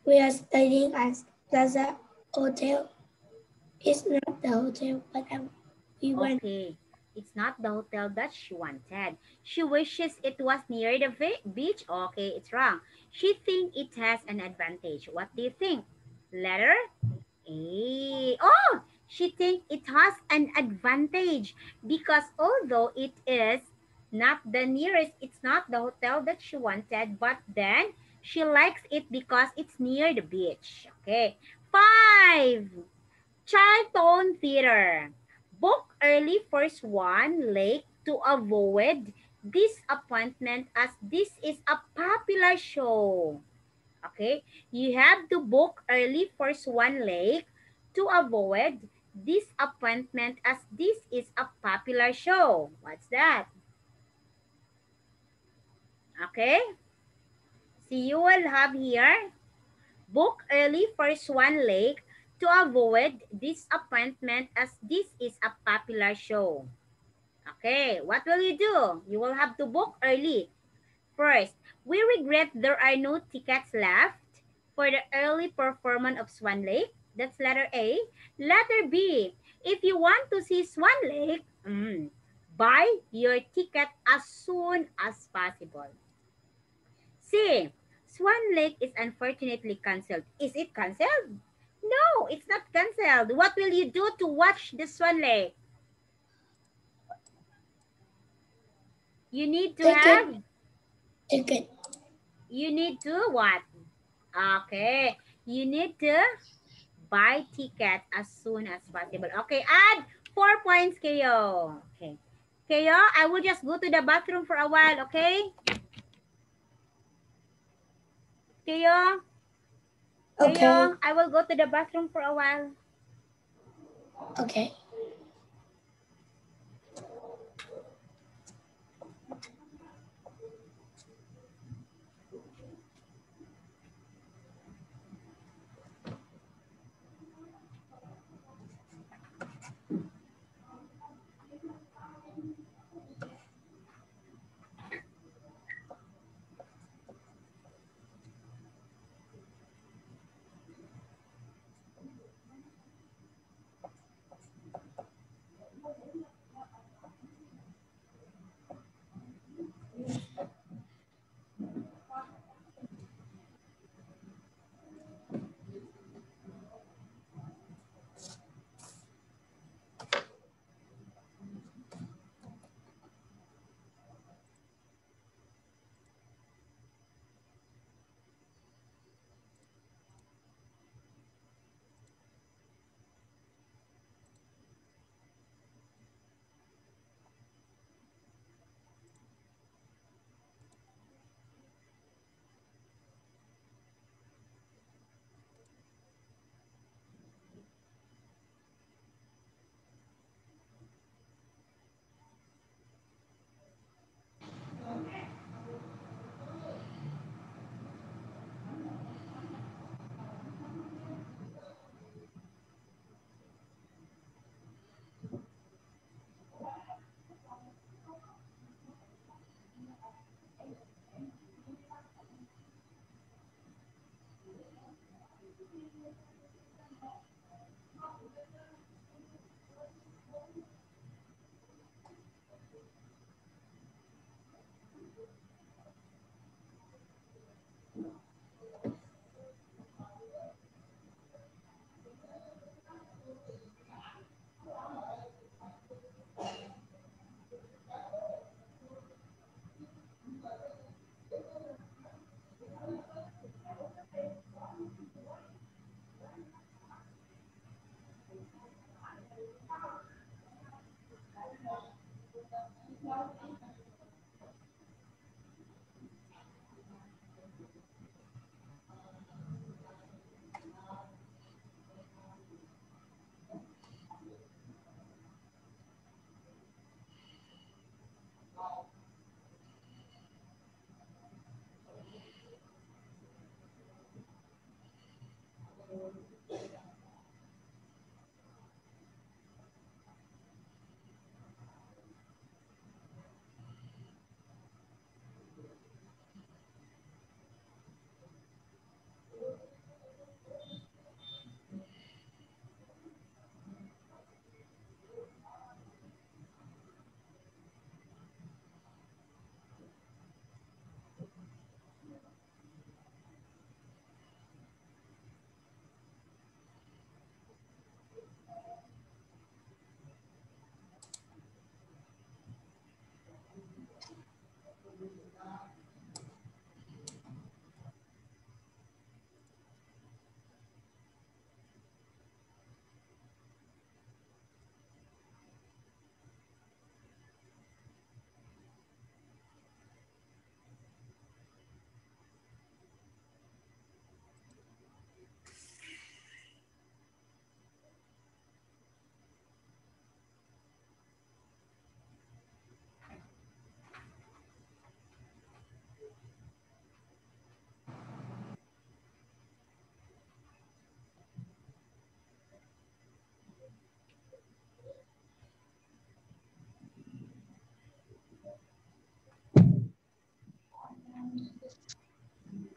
we are studying at Plaza Hotel. It's not the hotel, but we went. Okay, it's not the hotel that she wanted. She wishes it was near the beach. Okay, it's wrong. She thinks it has an advantage. What do you think? Letter A. Oh, she thinks it has an advantage because although it is not the nearest, it's not the hotel that she wanted, but then she likes it because it's near the beach. Okay. 5. Charlton Theater. Book early for Swan Lake to avoid disappointment as this is a popular show. Okay? You have to book early for Swan Lake to avoid disappointment as this is a popular show. What's that? Okay? So you will have here, book early for Swan Lake to avoid disappointment as this is a popular show. Okay, what will you do? You will have to book early. First, we regret there are no tickets left for the early performance of Swan Lake. That's letter A. Letter B, if you want to see Swan Lake, buy your ticket as soon as possible. C, Swan Lake is unfortunately cancelled. Is it cancelled? No, it's not cancelled. What will you do to watch the Swan Lake? You need to have... Ticket. You need to what? Okay. You need to buy ticket as soon as possible. Okay, add 4 points, Kayo. Okay. Kayo, I will just go to the bathroom for a while, okay? Kayo? Okay. Kayo, I will go to the bathroom for a while. Okay.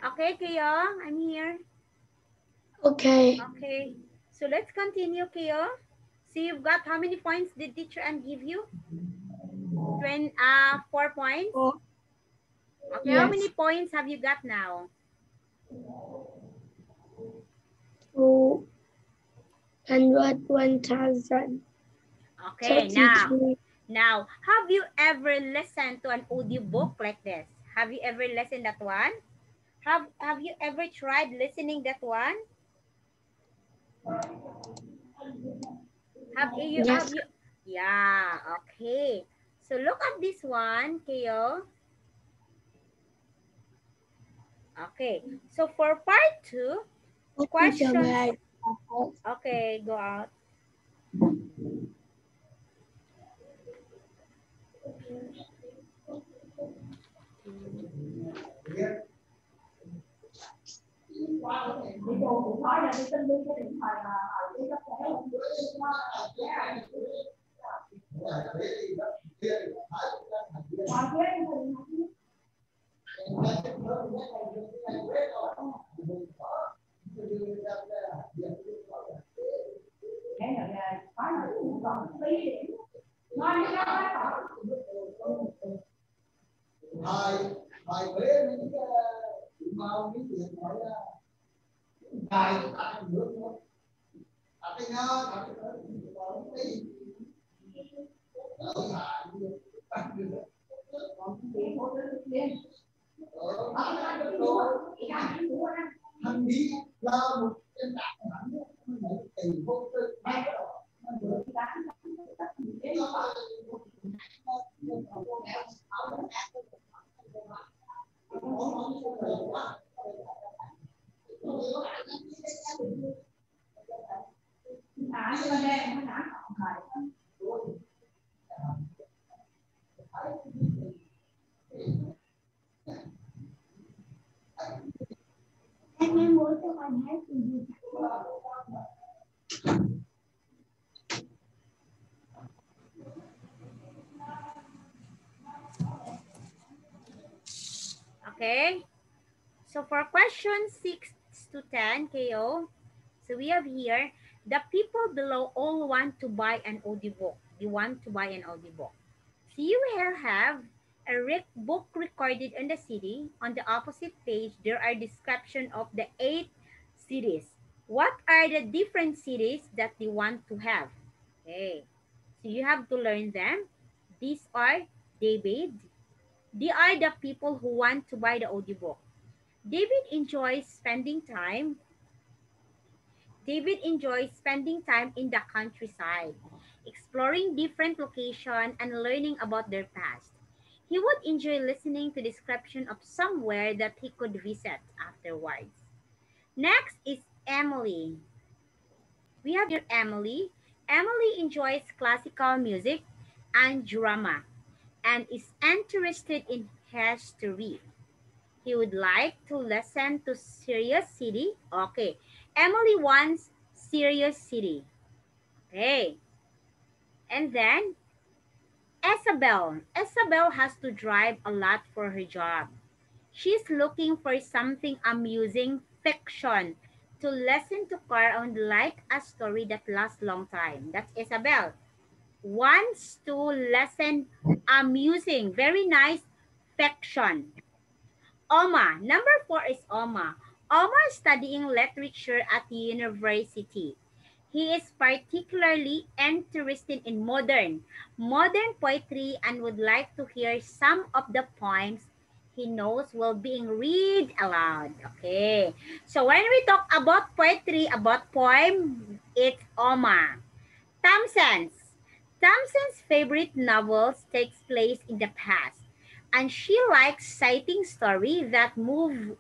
Okay, Kyo, I'm here. Okay. Okay, so let's continue, Kyo. So you've got how many points did teacher Ann give you? 4 points. Oh, Okay, how yes. many points have you got now? 201,033. Okay, now, have you ever listened to an audiobook like this? Have you ever listened that one? Have you ever tried listening that one? Have Yes. you? Yeah, okay. So look at this one, Kyo. Okay, so for part 2, What teacher questions. may I? Okay, go out. Đi cô cũng nói là đi xin đi cái điện thoại mà đi cấp trẻ không nghe là phải là cũng còn tí điểm nói đi ra bài vế mấy cái mau cái chuyện phải bài tại nước thôi cái nhớ cái thằng đi là một trên đạn hẳn một tình vô tư hai cái đó Em muốn cho bạn hát gì? Okay. So for question 6 to 10, KO, so we have here, the people below all want to buy an audiobook. They want to buy an audiobook. So you will have a book recorded in the city. On the opposite page, there are description of the 8 cities. What are the different cities that they want to have? Okay. So you have to learn them. These are David. They are the people who want to buy the audiobook. David enjoys spending time. David enjoys spending time in the countryside. exploring different locations and learning about their past. He would enjoy listening to description of somewhere that he could visit afterwards. Next is Emily. We have here Emily. Emily enjoys classical music and drama and is interested in history. He would like to listen to Serious City. Okay. Emily wants Serious City. Okay. And then Isabel. Isabel has to drive a lot for her job. She's looking for something amusing fiction to listen to car and like a story that lasts long time. That's Isabel. Wants to listen amusing, very nice fiction. Oma. Number 4 is Oma. Oma is studying literature at the university. He is particularly interested in modern poetry and would like to hear some of the poems he knows will being read aloud. Okay. So when we talk about poetry, about poem, it's Oma. Thompson's. Thompson's favorite novels takes place in the past, and she likes citing stories that move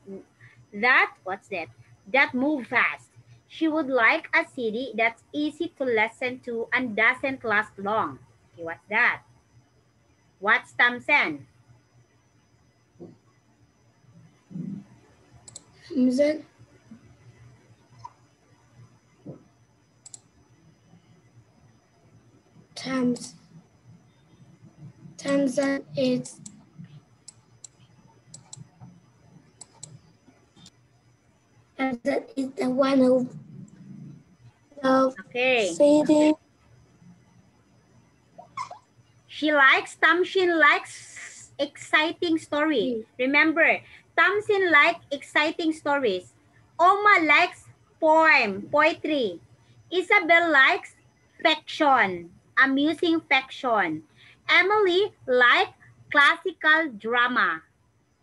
fast. She would like a city that's easy to listen to and doesn't last long. Okay, what's that? What's Thompson? Thompson. Thompson. Thompson is the one who loves Okay. city. Thompson likes exciting story. Remember, Thompson likes exciting stories. Oma likes poetry. Isabel likes fiction, amusing fiction. Emily likes classical drama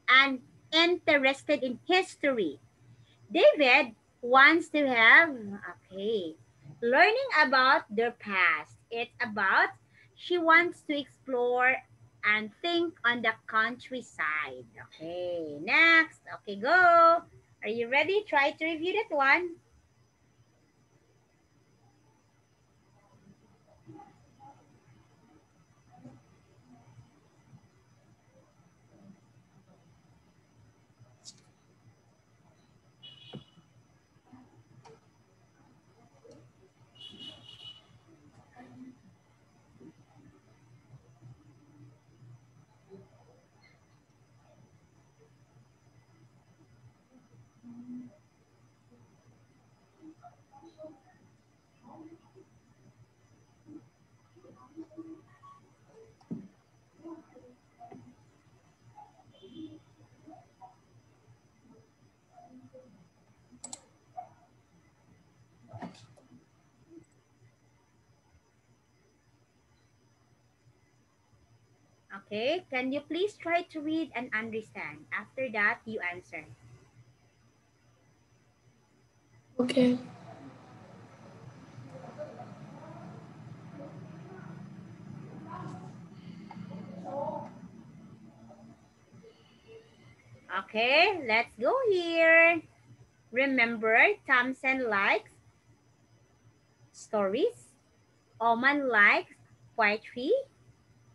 and interested in history. David wants to have, okay, learning about their past. It's about she wants to explore and think on the countryside. Okay, next. Okay, go. Are you ready? Try to review that one. Okay, can you please try to read and understand? After that, you answer. Okay. Okay, let's go here. Remember, Thompson likes stories. Oman likes poetry.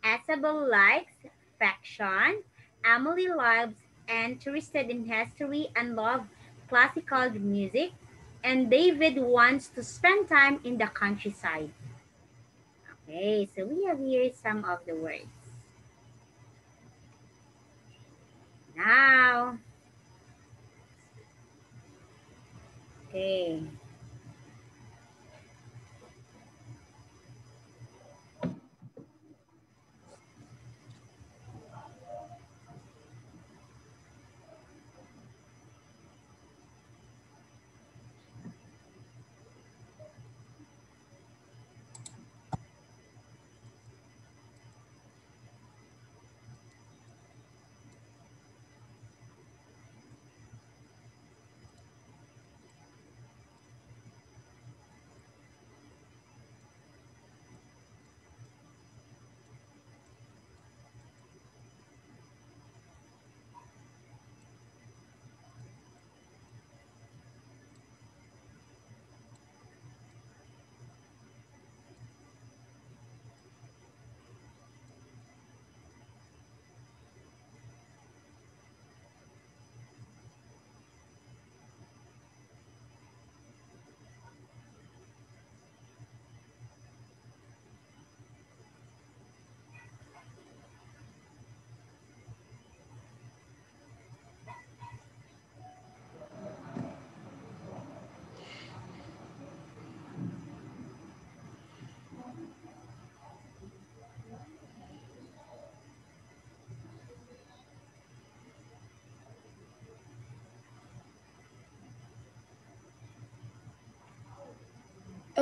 Isabel likes fiction. Emily loves interested in history and loves classical music. And David wants to spend time in the countryside. Okay, so we have here some of the words. Now, okay.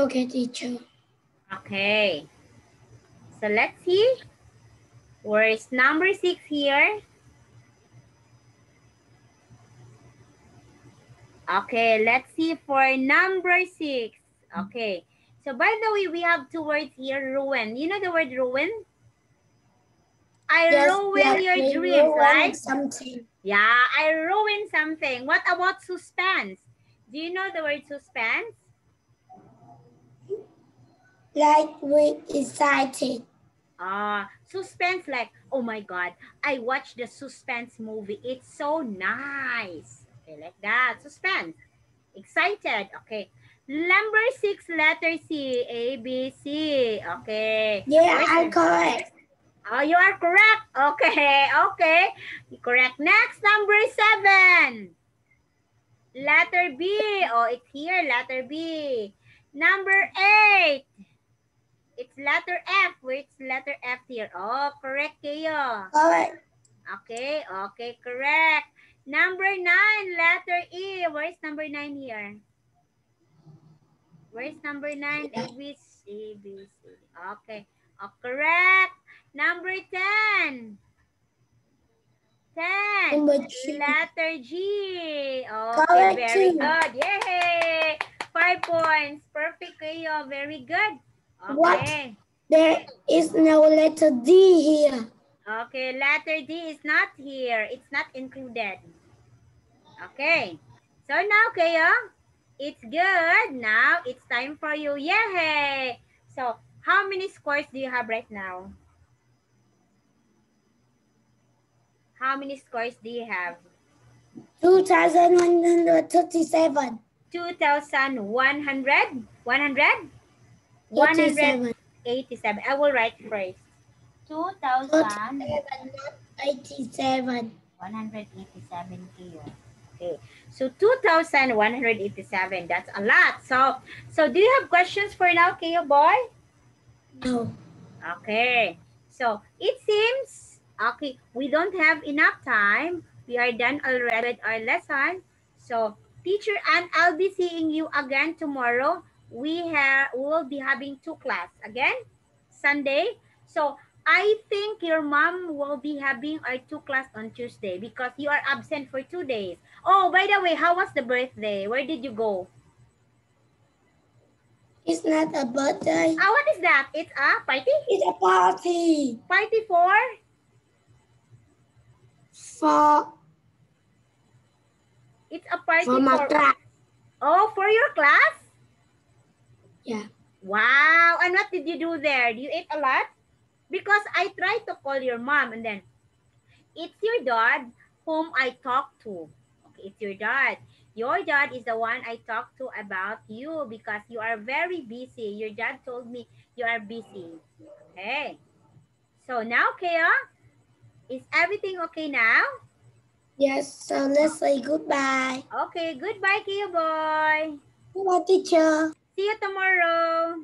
Okay, teacher. Okay. So let's see. Where is number 6 here? Okay, let's see for number 6. Okay. So by the way, we have 2 words here, ruin. You know the word ruin? I Yes, ruin like your we dreams, ruin right? something. Yeah, I ruin something. What about suspense? Do you know the word suspense? Like we excited. Suspense like, oh my God, I watched the suspense movie. It's so nice. Okay, like that. Suspense. Excited. Okay. Number 6, letter C. A, B, C. Okay. Yeah, Where's I'm the... correct. Oh, you are correct. Okay. Okay. Correct. Next, number 7. Letter B. Oh, it's here. Letter B. Number 8. It's letter F. Where's letter F here? Oh, correct kayo. Correct. Okay. Okay, correct. Number 9, letter E. Where's number 9 here? Where's number 9? A, B, C, B, C. Okay. Oh, correct. Number 10. 10. Number 2. Letter G. Okay, Correct very too. good. Yay! 5 points. Perfect kayo. Very good. What? Okay. There is no letter D here. Okay, letter D is not here. It's not included. Okay. So now, kayo, it's good. Now, it's time for you. Yay! So, how many scores do you have right now? How many scores do you have? 2,137. 2,100? 100? 87. 187. I will write first. 87. 187 kayo. Okay. So 2,187. That's a lot. So do you have questions for now, kayo boy? No. Okay. So it seems okay, we don't have enough time. We are done already with our lesson. So teacher, and I'll be seeing you again tomorrow. We will be having 2 class again Sunday. So I think your mom will be having our 2 class on Tuesday because you are absent for 2 days. Oh, by the way, how was the birthday? Where did you go? It's not a birthday. What is that? It's a party? It's a party. Party for? It's a party for my class. Oh, for your class? Yeah. Wow. And what did you do there? Do you eat a lot? Because I tried to call your mom and then it's your dad whom I talked to. Okay, it's your dad. Your dad is the one I talked to about you because you are very busy. Your dad told me you are busy. Okay. So now, Kaya, is everything okay now? Yes, so let's say goodbye. Okay, goodbye, Kaya boy. Goodbye, teacher. See you tomorrow.